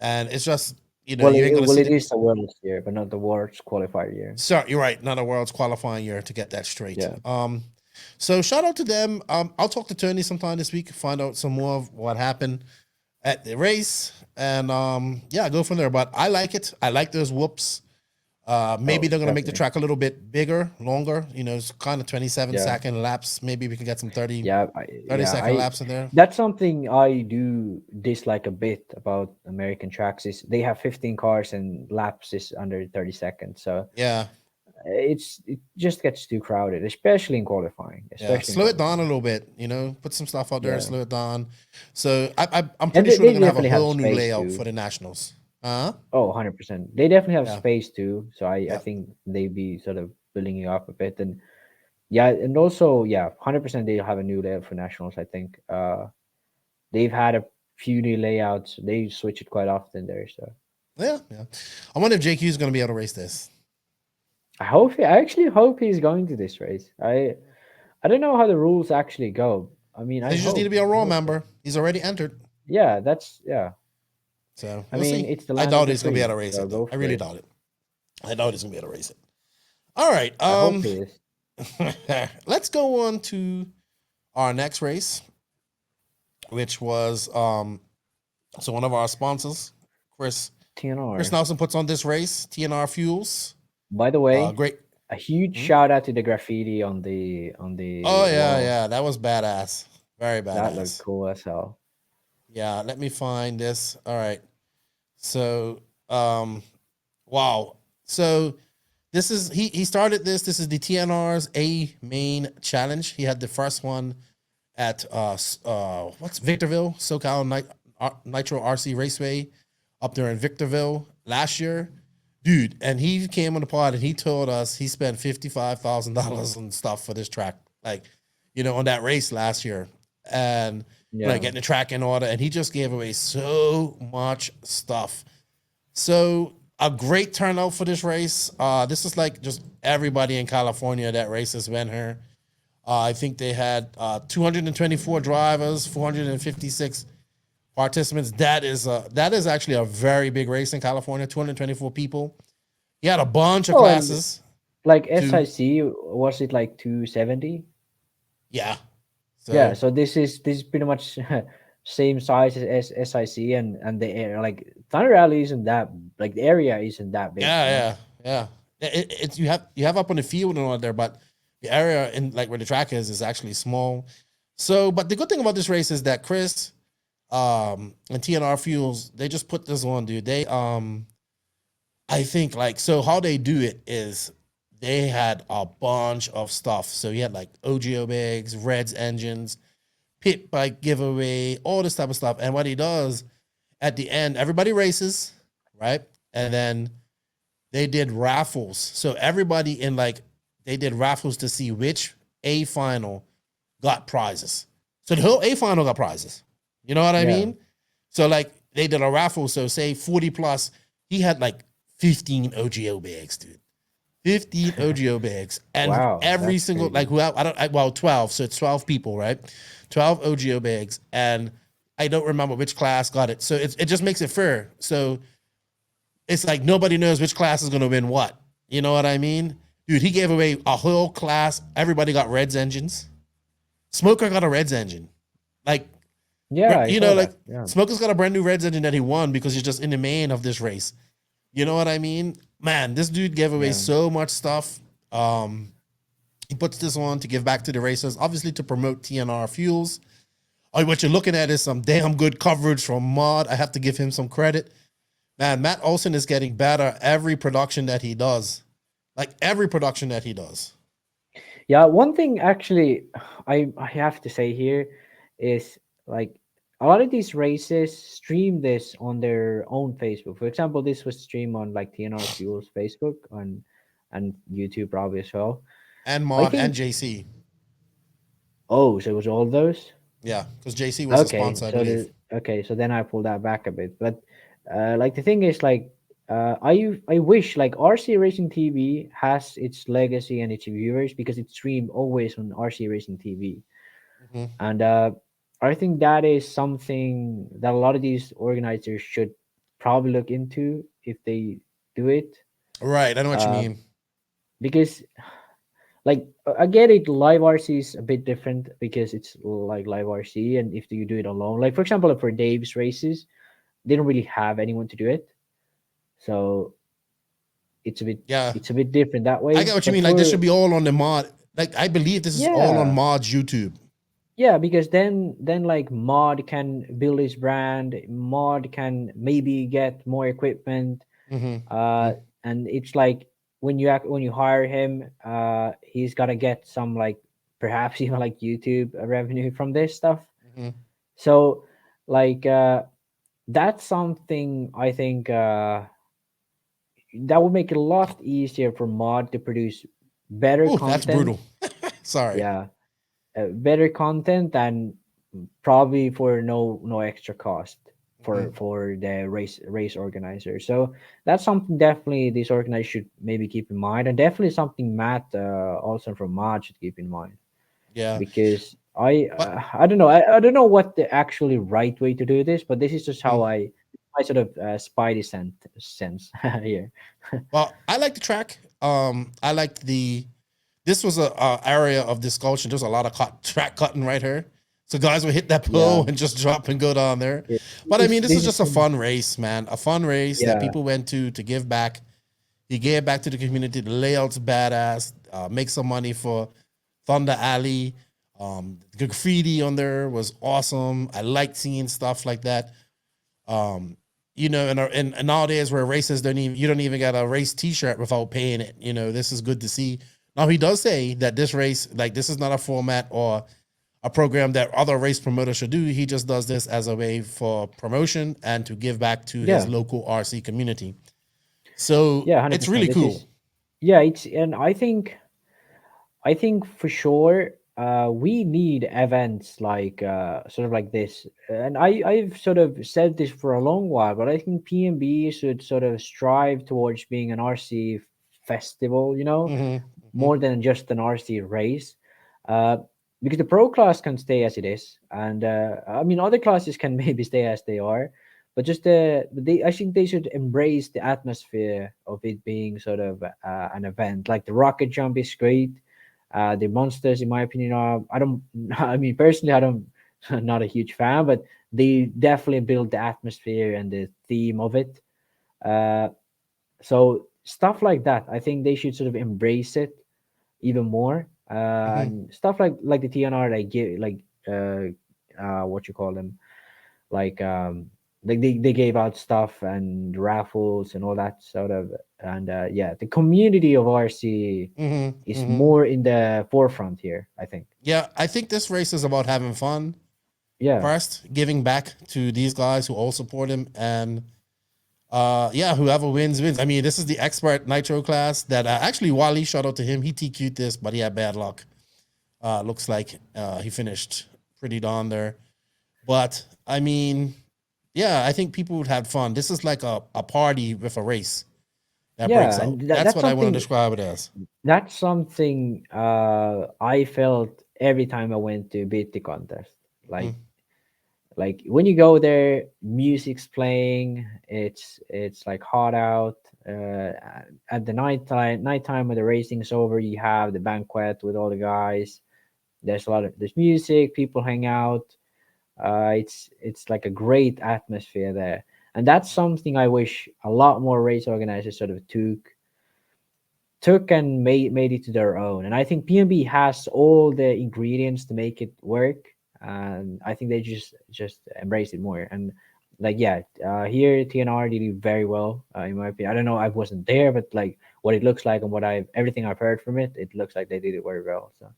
and it's just, Well, you ain't gonna well, see it the. is the World's year, but not the World's qualifier year. Sorry, you're right. Not a world's qualifying year, to get that straight. Yeah. So shout out to them. I'll talk to Tony sometime this week, find out some more of what happened at the race, and yeah, go from there. But I like it. I like those whoops. Maybe they're gonna make the Definitely. track a little bit bigger, longer. It's kind of 27-second Yeah. laps. Maybe we can get some 30, Yeah, 30-second laps in there. that's something I do dislike a bit about American tracks is they have 15 cars and laps is under 30 seconds. So Yeah, it just gets too crowded, especially in qualifying. yeah. Especially in Slow it down a qualifying. little bit. Put some stuff out there, Yeah. slow it down. So I'm And pretty sure they they're gonna have a definitely have whole new space layout too. for the nationals. Oh, 100%. They definitely have Yeah, space too. So I yeah. think they be sort of building it up a bit. And yeah, and also, yeah, 100% they'll have a new layout for nationals, I think. They've had a few new layouts. They switch it quite often there. So Yeah, yeah. I wonder if JQ is going to be able to race this. I actually hope he's going to this race. I don't know how the rules actually go. I mean, You just need to be a Raw member. He's already entered, Yeah, so I we'll mean, see. it's the I land doubt of the he's going to be able to free. race So it, though. go I for really it. doubt it. I doubt he's going to be able to race it. All right. I hope he is. Let's go on to our next race, which was so one of our sponsors, Chris TNR. Nelson, puts on this race, TNR Fuels. By the way, Great. a huge shout out to the graffiti on the Oh yeah, wall. yeah, that was badass. Very That looked badass. cool as hell. Yeah, let me find this. All right. So, wow. So this is he started this. This is the TNR's A Main Challenge. He had the first one at what's Victorville, SoCal Nitro RC Raceway up there in Victorville last year. Dude, and he came on the pod and he told us he spent $55,000 on stuff for this track, like, on that race last year. And Yeah. getting the track in order, and he just gave away so much stuff. So a great turnout for this race. This is like just everybody in California that races went here. I think they had 224 drivers, 456 participants. That is actually a very big race in California. 224 people. He had a bunch of Oh, and classes. like SIC, was it like 270? Yeah. So, Yeah, so this is pretty much same size as SIC, and the area, like Thunder Rally isn't that, like the area isn't that big. Yeah. It's you have up on the field and all there, but the area in like where the track is actually small. So, but the good thing about this race is that Chris, and TNR Fuels, they just put this on, dude. They I think like, so how they do it is they had a bunch of stuff. So you had like OGO bags, Reds engines, pit bike giveaway, all this type of stuff. And what he does at the end, everybody races, right? And then they did raffles. So everybody they did raffles to see which A final got prizes. So the whole A final got prizes. You know what I mean? So like they did a raffle. So say 40 plus, he had like 15 OGO bags, dude. 15 OGO bags. And Wow, every that's single, crazy. like, 12. So it's 12 people, right? 12 OGO bags. And I don't remember which class got it. So it just makes it fair. So it's like nobody knows which class is going to win what. You know what I mean? Dude, he gave away a whole class. Everybody got Reds engines. Smoker got a Reds engine. Like, Yeah, I saw like that. Yeah. Smoker's got a brand new Reds engine that he won because he's just in the main of this race. You know what I mean? Man, this dude gave away so much stuff. He puts this on to give back to the racers, obviously to promote TNR Fuels. What you're looking at is some damn good coverage from Mod. I have to give him some credit. Man, Matt Olson is getting better every production that he does. Like every production that he does. Yeah, one thing actually I have to say here is like a lot of these races stream this on their own Facebook. For example, this was streamed on like TNR Fuel's Facebook and YouTube probably as well. And I Mod think, and JC. oh, so it was all those? Yeah, because JC was a Okay, sponsor, I so believe. so then I pull that back a bit. But like the thing is like I wish like RC Racing TV has its legacy and its viewers because it's streamed always on RC Racing TV. Mhm. And I think that is something that a lot of these organizers should probably look into if they do it. Right, I know what you Uh, mean. because like I get it, live RC is a bit different because it's like live RC, and if you do it alone, like for example, for Dave's races, they don't really have anyone to do it, so Yeah, it's a bit different that I way. get what you But mean. Like this for should be all on the mod. Like I believe this is all on yeah, Mod's YouTube. yeah, because then like Mod can build his brand, Mod can maybe get more equipment, Mm-hmm. uh, and it's like when you hire him, he's gotta get some like perhaps even like YouTube revenue from this stuff. Mm-hmm. So like that's something I think that would make it a lot easier for Mod to produce better Oh, that's content. brutal. Sorry. Yeah, better content and probably for no extra cost Mhm. for the race organizer. So that's something definitely these organizers should maybe keep in mind, and definitely something Matt also from Mod should keep in mind Yeah, because but I don't know I don't know what the actually right way to do this, but this is just how mm, I sort of spidey sense here. well, I like the track. I liked the. This was a area of discussion. There's a lot of track cutting right here, so guys would hit that pole Yeah, and just drop and go down there. yeah. But I mean, this This is is just a fun race, man. A fun race that yeah people went to give back. He gave back to the community. The layout's badass. Make some money for Thunder Alley. The graffiti on there was awesome. I liked seeing stuff like that. Um, and nowadays where races you don't even get a race T-shirt without paying it. This is good to see. Now he does say that this race, like this is not a format or a program that other race promoters should do. He just does this as a way for promotion and to give back to his yeah local RC community. So yeah it's 100%. really This cool. is yeah it's and I think for sure we need events like sort of like this. And I've sort of said this for a long while, but I think PMB should sort of strive towards being an RC festival, Hmm. Hmm. more than just an RC race. Uh, because the pro class can stay as it is, and I mean other classes can maybe stay as they are, but just I think they should embrace the atmosphere of it being sort of an event. Like the rocket jump is great. The monsters, in my opinion, are I don't. I mean, personally, I don't. Not a huge fan, but they definitely build the atmosphere and the theme of it. Uh, so stuff like that, I think they should sort of embrace it even more. Hmm. And stuff like the TNR, like give what you call them, like they gave out stuff and raffles and all that sort of. And yeah, the community of RC Hmm. is Hmm. more in the forefront here, I think. Yeah, I think this race is about having fun Yeah, first, giving back to these guys who all support him, and yeah, whoever wins. I mean, this is the expert nitro class that actually Wally, shout out to him. He TQ'd this, but he had bad luck. Looks like he finished pretty down there. But I mean, yeah, I think people would have fun. This is like a party with a race that breaks yeah, out. and That's that's what I want to something. describe it as. That's something I felt every time I went to beat the contest. Hmm. Like when you go there, music's playing. It's like hot out. At the nighttime when the racing's over, you have the banquet with all the guys. There's music, people hang out. It's like a great atmosphere there, and that's something I wish a lot more race organizers sort of took and made it to their own. And I think PNB has all the ingredients to make it work. And I think they just embrace it more. And like yeah, here TNR did it very well, in my opinion. I don't know, I wasn't there, but like what it looks like and what I've everything I've heard from it, it looks like they did it very well. So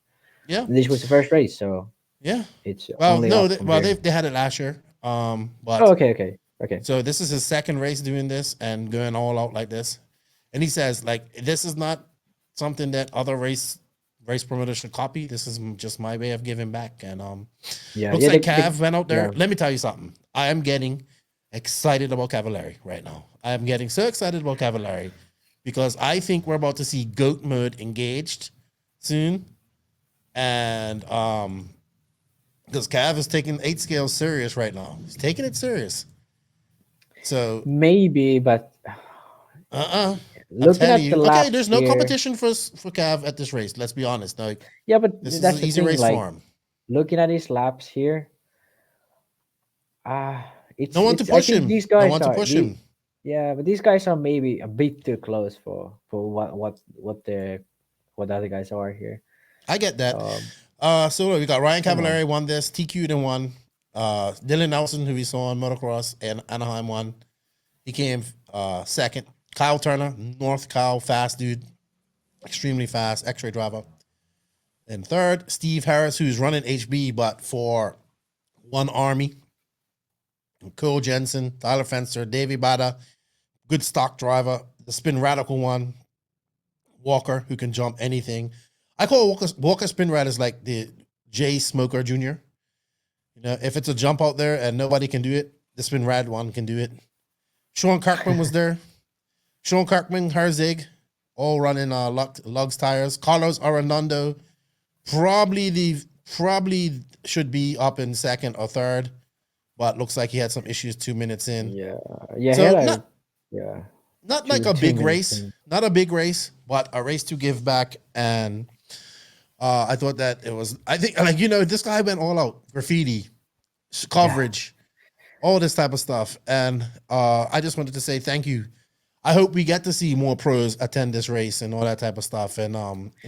Yeah, this was the first race, so yeah. it's Well, only no, up from well here. they had it last year. Oh, But okay. so this is his second race doing this and going all out like this. And he says like this is not something that other race promoter should copy. This is just my way of giving back. And Yeah, looks yeah. like Cav went out there. yeah. Let me tell you something. I am getting excited about Cavallari right now. I am getting so excited about Cavallari because I think we're about to see GOAT mode engaged soon. And because Cav is taking 8 scales serious right now. He's taking it serious. So Maybe, but I'm looking telling at you. the Okay, laps there's no here, competition for Cav at this race. Let's be honest. Like, yeah, but this is that's an the easy thing. race Like for him. looking at his laps here, it's No one to I push think him. these No guys one to are push him. yeah, but these guys are maybe a bit too close for what the other guys are here. I get that. Um, So we got Ryan come on. Cavallari won this, TQ'd and won. Dylan Nelson, who we saw on motocross and Anaheim, won. He came second. Kyle Turner, North Kyle, fast dude, extremely fast, X-ray driver. And third, Steve Harris, who's running HB, but for One Army. Cole Jensen, Tyler Fenster, Davey Bada, good stock driver. The Spin Radical one, Walker, who can jump anything. I call Walker Spin Rad is like the Jay Smoker Jr. You know, if it's a jump out there and nobody can do it, the Spin Rad one can do it. Sean Kirkman was there. Sean Kirkman, Herzig, all running Lugs tires. Carlos Arredondo, probably should be up in second or third, but looks like he had some issues 2 minutes in. yeah, So he had not- yeah. Not Two- like a 2 big minutes race, in. not a big race, but a race to give back. And I thought that it was, I think, like, this guy went all out, graffiti, coverage, all this type of stuff. And I just wanted to say thank you. I hope we get to see more pros attend this race and all that type of stuff and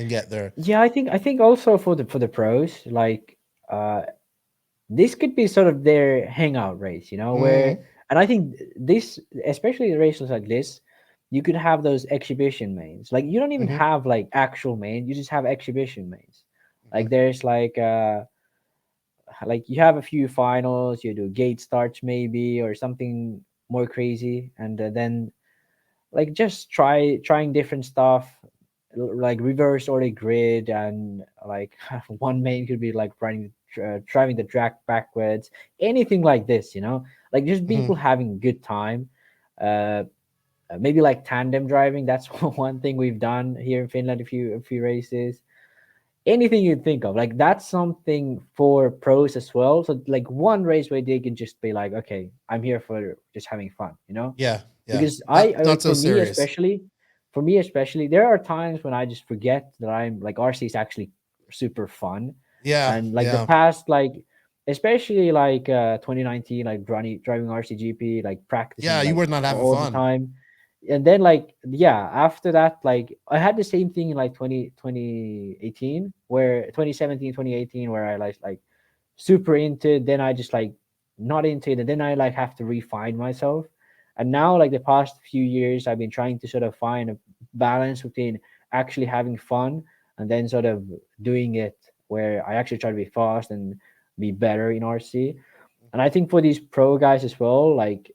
get there. Yeah, I think also for the pros, like this could be sort of their hangout race, where and I think this, especially races like this, you could have those exhibition mains. Like you don't even have like actual main, you just have exhibition mains. Like there's like you have a few finals, you do gate starts maybe or something more crazy, and then like just trying different stuff, like reverse order grid, and like one main could be like driving the track backwards, anything like this, like just people having good time. Maybe like tandem driving, that's one thing we've done here in Finland, a few races. Anything you think of, like that's something for pros as well. So like one race where they can just be like, okay, I'm here for just having fun, Yeah. because not so for me serious. especially, there are times when I just forget that I'm like RC is actually super fun. Yeah. And like yeah. the past, like especially like 2019, like driving RCGP, like practicing. Yeah, you like, were not having all fun. the time. And then like after that, like I had the same thing in like 2018, where 2017, 2018, where I like super into it, then I just like not into it, and then I like have to refine myself. And now like the past few years I've been trying to sort of find a balance between actually having fun and then sort of doing it where I actually try to be fast and be better in RC. And I think for these pro guys as well, like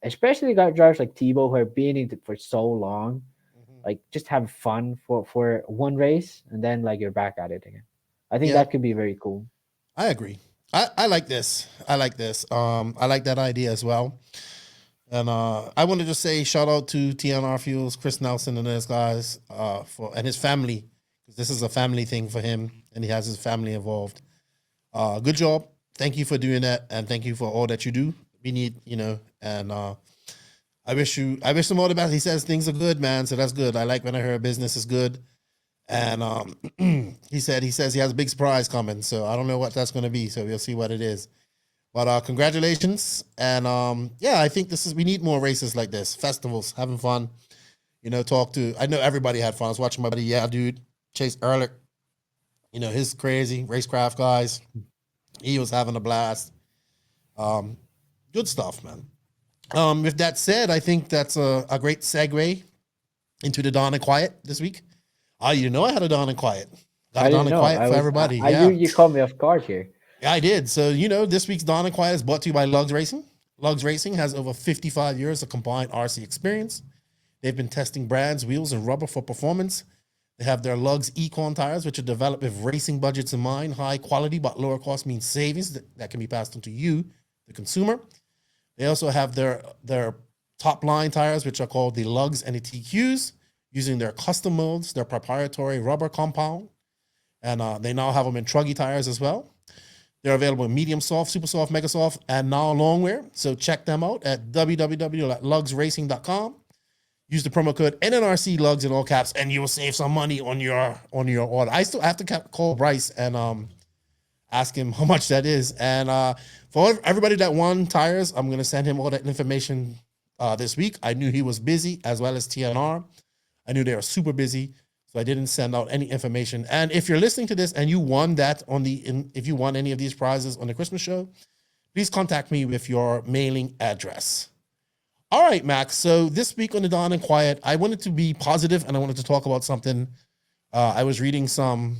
especially drivers like Thibaut who have been in it for so long, like just have fun for one race and then like you're back at it again. I think that could be very cool. I agree. I like this. I like this. I like that idea as well. And I want to just say shout out to TNR Fuels, Chris Nelson and those guys and his family. This is a family thing for him and he has his family involved. Good job. Thank you for doing that. And thank you for all that you do. We need, and I wish him all the best. He says things are good, man. So that's good. I like when I hear business is good. And he says he has a big surprise coming. So I don't know what that's going to be. So we'll see what it is. But congratulations. And I think we need more races like this. Festivals, having fun. I know everybody had fun. I was watching my buddy, dude, Chase Ehrlich. His crazy racecraft guys. He was having a blast. Good stuff, man. With that said, I think that's a great segue into the Dawn and Quiet this week. I had a Dawn and Quiet. Got a Dawn and Quiet for everybody. I knew you caught me off guard here. Yeah, I did. So, this week's Dawn and Quiet is brought to you by Lugs Racing. Lugs Racing has over 55 years of combined RC experience. They've been testing brands, wheels, and rubber for performance. They have their Lugs Econ tires, which are developed with racing budgets in mind. High quality but lower cost means savings that can be passed on to you, the consumer. They also have their top line tires, which are called the Lugs and the TQs, using their custom molds, their proprietary rubber compound. And they now have them in truggy tires as well. They're available in medium soft, super soft, mega soft, and now long wear. So check them out at www.lugsracing.com. Use the promo code NNRC Lugs in all caps, and you will save some money on your order. I still have to call Bryce and ask him how much that is. And for everybody that won tires, I'm going to send him all that information this week. I knew he was busy, as well as TNR. I knew they were super busy, so I didn't send out any information. And if you're listening to this and you won that if you won any of these prizes on the Christmas show, please contact me with your mailing address. All right, Max. So this week on the Dawn and Quiet, I wanted to be positive and I wanted to talk about something. I was reading some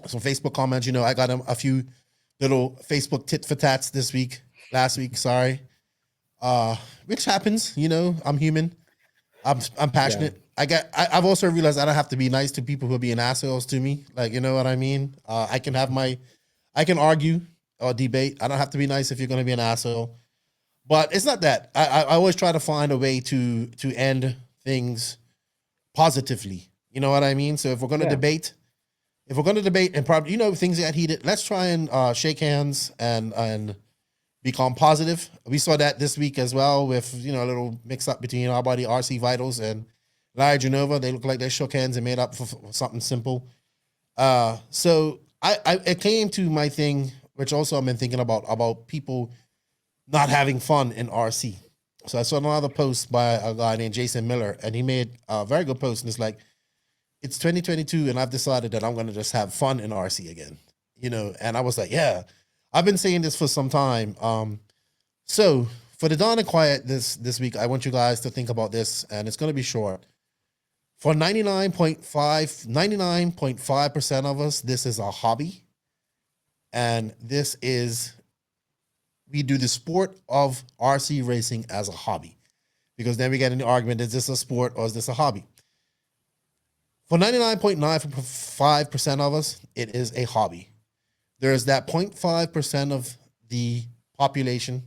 Facebook comments. You know, I got a few little Facebook tit for tats last week. Sorry. Which happens, you know, I'm human. I'm passionate. Yeah. I've also realized I don't have to be nice to people who are being assholes to me. Like, you know what I mean? I can argue or debate. I don't have to be nice if you're going to be an asshole. But it's not that. I always try to find a way to end things positively. You know what I mean? So if we're going to debate and probably, you know, things get heated, let's try and shake hands and become positive. We saw that this week as well with, you know, a little mix up between our buddy RC Vitals and Larry Genova. They look like they shook hands and made up for something simple. So it came to my thing, which also I've been thinking about people not having fun in RC. So I saw another post by a guy named Jason Miller, and he made a very good post. And it's like, it's 2022, and I've decided that I'm going to just have fun in RC again. You know, and I was like, yeah, I've been saying this for some time. So for the Dawn and Quiet this week, I want you guys to think about this, and it's going to be short. For 99.5% of us, this is a hobby. And we do the sport of RC racing as a hobby. Because then we get in the argument, is this a sport or is this a hobby? For 99.95% of us, it is a hobby. There is that 0.5% of the population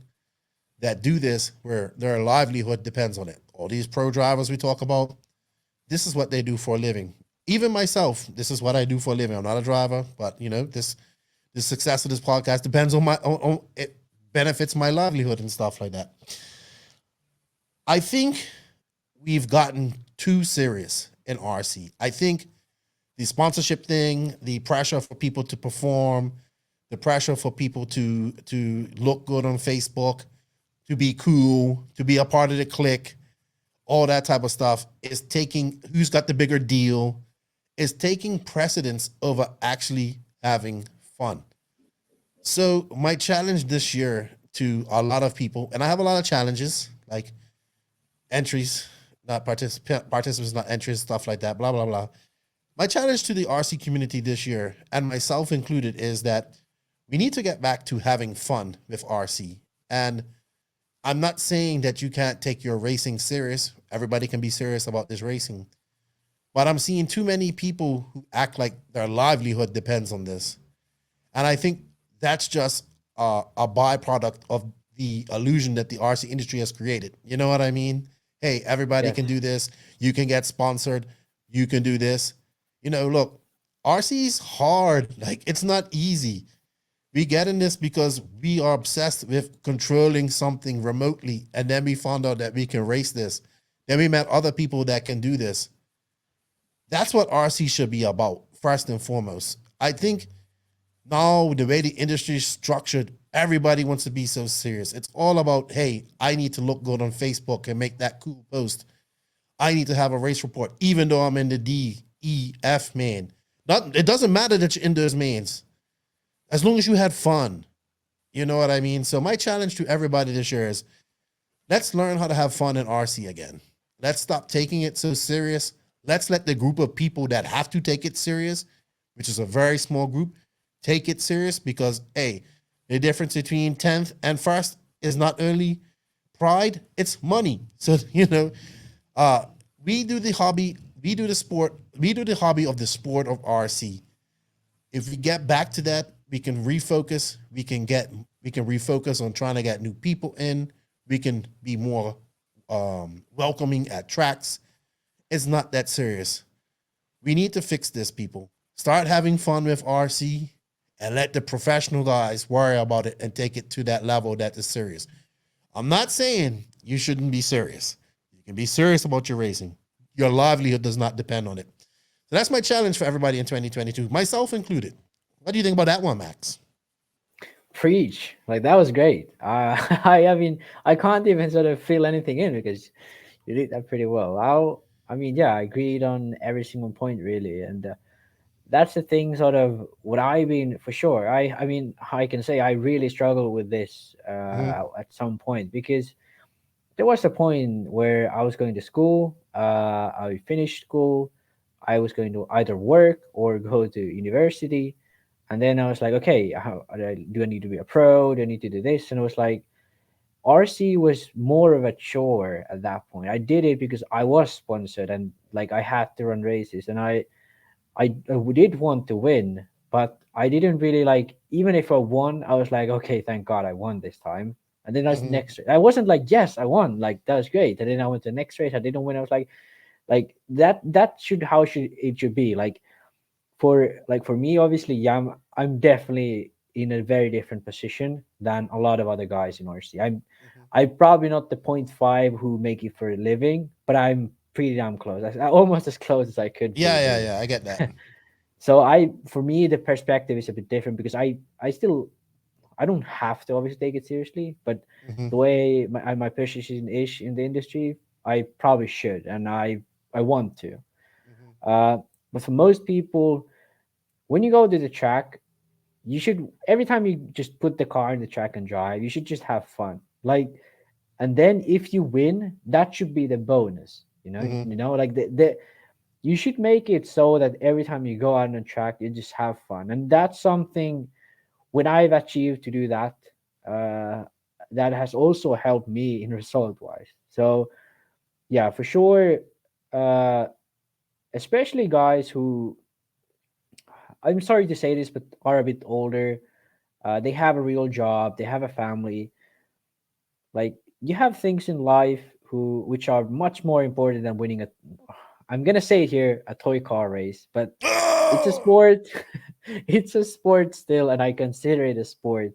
that do this where their livelihood depends on it. All these pro drivers we talk about, this is what they do for a living. Even myself, this is what I do for a living. I'm not a driver, but you know, the success of this podcast depends on it benefits my livelihood and stuff like that. I think we've gotten too serious in RC. I think the sponsorship thing, the pressure for people to perform, the pressure for people to look good on Facebook, to be cool, to be a part of the clique, all that type of stuff is taking, who's got the bigger deal, is taking precedence over actually having fun. So my challenge this year to a lot of people, and I have a lot of challenges, like entries, not participants, not entries, stuff like that, blah, blah, blah. My challenge to the RC community this year, and myself included, is that we need to get back to having fun with RC. And I'm not saying that you can't take your racing serious. Everybody can be serious about this racing. But I'm seeing too many people who act like their livelihood depends on this. And I think that's just a byproduct of the illusion that the RC industry has created. You know what I mean? Hey, everybody can do this. You can get sponsored. You can do this. You know, look, RC is hard. Like, it's not easy. We get in this because we are obsessed with controlling something remotely. And then we found out that we can race this. Then we met other people that can do this. That's what RC should be about, first and foremost. I think now the way the industry is structured, everybody wants to be so serious. It's all about, hey, I need to look good on Facebook and make that cool post. I need to have a race report, even though I'm in the D, E, F main. It doesn't matter that you're in those mains, as long as you had fun. You know what I mean? So my challenge to everybody this year is, let's learn how to have fun in RC again. Let's stop taking it so serious. Let's let the group of people that have to take it serious, which is a very small group, take it serious, because, hey, the difference between 10th and 1st is not only pride, it's money. So, you know, we do the hobby. we do the hobby of the sport of RC. If we get back to that, we can refocus. We can refocus on trying to get new people in. We can be more welcoming at tracks. It's not that serious. We need to fix this, people. Start having fun with RC and let the professional guys worry about it and take it to that level that is serious. I'm not saying you shouldn't be serious. You can be serious about your racing. Your livelihood does not depend on it. So that's my challenge for everybody in 2022, myself included. What do you think about that one, Max? Preach. Like, that was great. I mean, I can't even sort of fill anything in because you did that pretty well. I mean, yeah, I agreed on every single point really, and that's the thing. Sort of what I've been for sure. I mean, I can say I really struggled with this at some point because there was a point where I was going to school. I finished school. I was going to either work or go to university. And then I was like, okay, do I need to be a pro? Do I need to do this? And it was like, RC was more of a chore at that point. I did it because I was sponsored and like I had to run races. And I did want to win, but I didn't really like, even if I won, I was like, okay, thank God I won this time. And then I was next. I wasn't like, yes, I won. Like, that was great. And then I went to the next race. I didn't win. I was like that should it should be like for me, obviously, yeah, I'm definitely in a very different position than a lot of other guys in RC. I'm probably not the 0.5 who make it for a living, but I'm pretty damn close. Almost as close as I could be. Yeah, I get that. So for me, the perspective is a bit different because I don't have to obviously take it seriously, but the way my position is in the industry, I probably should, and I want to. But for most people, when you go to the track, you should, every time you just put the car in the track and drive, you should just have fun. Like, and then if you win, that should be the bonus. You know, like you should make it so that every time you go out on the track, you just have fun, and that's something. When I've achieved to do that, that has also helped me in result wise. So yeah, for sure. Especially guys who, I'm sorry to say this, but are a bit older. They have a real job. They have a family. Like, you have things in life which are much more important than winning a. I'm gonna say here a toy car race, but it's a sport. It's a sport still, and I consider it a sport.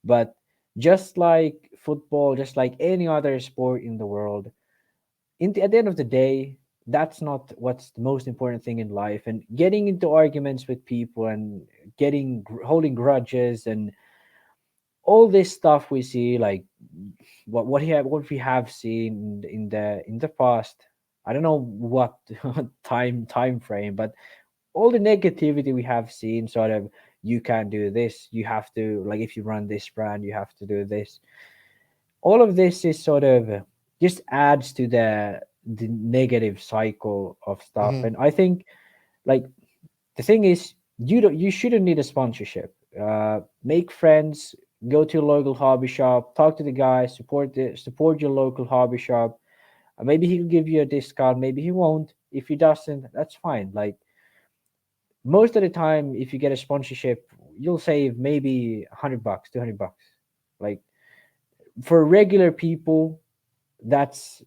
But just like football, just like any other sport in the world, at the end of the day, that's not what's the most important thing in life. And getting into arguments with people and holding grudges and all this stuff we see, like what we have seen in the past. I don't know what time frame, but all the negativity we have seen, sort of, you can't do this, you have to, like, if you run this brand, you have to do this. All of this is sort of just adds to the negative cycle of stuff. And I think, like, the thing is, you shouldn't need a sponsorship. Make friends, go to a local hobby shop, talk to the guy, support your local hobby shop. Maybe he'll give you a discount, maybe he won't. If he doesn't, that's fine. Like, most of the time, if you get a sponsorship, you'll save maybe $100, $200. Like, for regular people, that's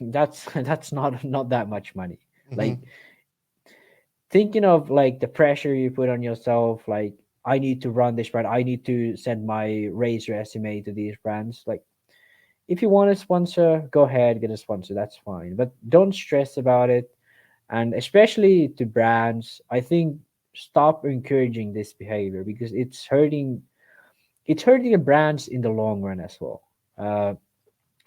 not that much money. Like, thinking of like the pressure you put on yourself, like, I need to run this brand, I need to send my race resume to these brands. Like, if you want a sponsor, go ahead, get a sponsor, that's fine, but don't stress about it. And especially to brands, I think, stop encouraging this behavior because it's hurting the brands in the long run as well.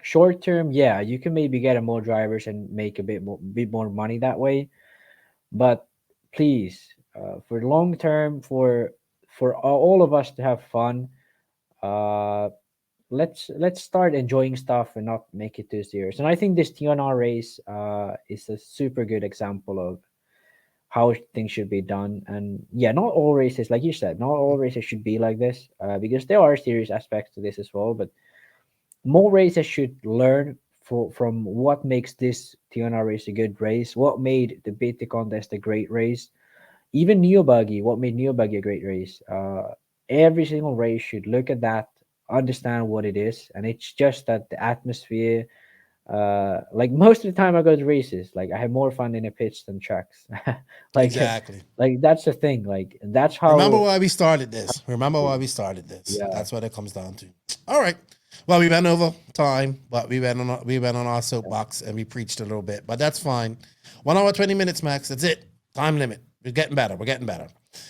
Short term, yeah, you can maybe get more drivers and make a bit more money that way, but please, for the long term, for all of us to have fun, let's start enjoying stuff and not make it too serious. And I think this TNR race is a super good example of how things should be done. And yeah, not all races, like you said, not all races should be like this, because there are serious aspects to this as well. But more races should learn from what makes this TNR race a good race, what made the BT contest a great race, even Neo Buggy, what made Neo Buggy a great race. Every single race should look at that, understand what it is, and it's just that the atmosphere. Like most of the time I go to races, like I have more fun in a pitch than tracks. like Exactly. like that's the thing. Like that's how. Remember why we started this. Remember why we started this. Yeah. That's what it comes down to. All right. Well, we went over time, but we went on our soapbox and we preached a little bit, but that's fine. 1 hour 20 minutes max. That's it. Time limit. We're getting better. We're getting better.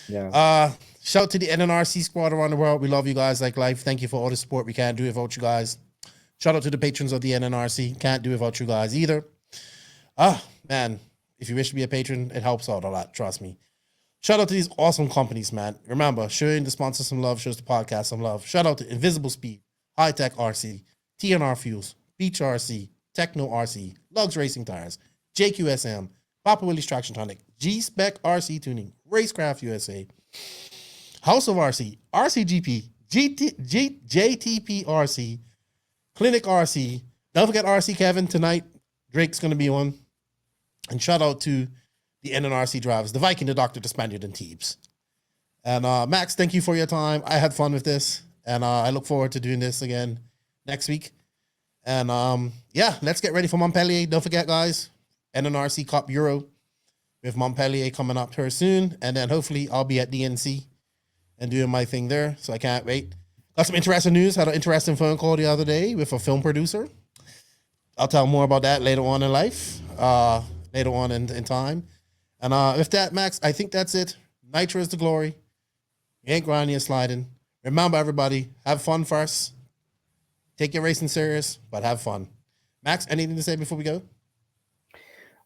Yeah. Shout out to the NNRC squad around the world. We love you guys like life. Thank you for all the support. We can't do it without you guys. Shout out to the patrons of the NNRC. Can't do it without you guys either. Man, if you wish to be a patron, it helps out a lot. Trust me. Shout out to these awesome companies, man. Remember, showing the sponsor some love shows the podcast some love. Shout out to Invisible Speed, High Tech RC, TNR Fuels, Beach RC, Techno RC, Lugs Racing Tires, JQSM, Papa Willie's Traction Tonic, G-Spec RC Tuning, Racecraft USA, House of RC, RCGP, JTP RC, Clinic RC. Don't forget RC Kevin tonight. Drake's going to be on. And shout out to the NNRC drivers, the Viking, the Doctor, the Spaniard, and Teebs. And Max, thank you for your time. I had fun with this. And I look forward to doing this again next week. And yeah, let's get ready for Montpellier. Don't forget, guys, NNRC Cup Euro with Montpellier coming up here soon. And then hopefully I'll be at DNC and doing my thing there. So I can't wait. Got some interesting news. Had an interesting phone call the other day with a film producer. I'll tell more about that later on in life, later on in time. And with that, Max, I think that's it. Nitro is the glory. You ain't grinding or sliding. Remember, everybody, have fun first. Take your racing serious, but have fun. Max, anything to say before we go?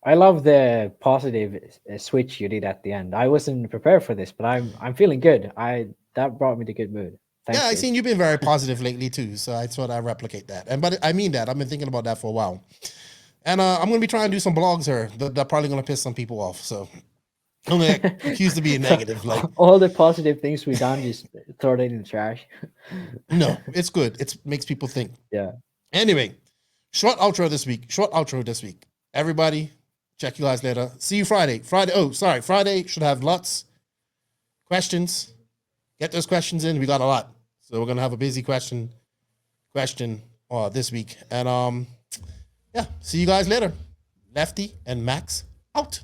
I love the positive switch you did at the end. I wasn't prepared for this, but I'm feeling good. That brought me to good mood. Thank you. I've seen you've been very positive lately too, so I thought I'd replicate that. But I mean that. I've been thinking about that for a while. And I'm going to be trying to do some blogs here that are probably going to piss some people off. So I'm going to accuse of being negative. Like all the positive things we've done, just throw it in the trash. No, it's good. It makes people think. Yeah. Anyway, short outro this week. Everybody, check you guys later. See you Friday. Friday should have Lutz questions. Get those questions in. We got a lot. So we're going to have a busy question this week. And yeah, see you guys later. Lefty and Max out.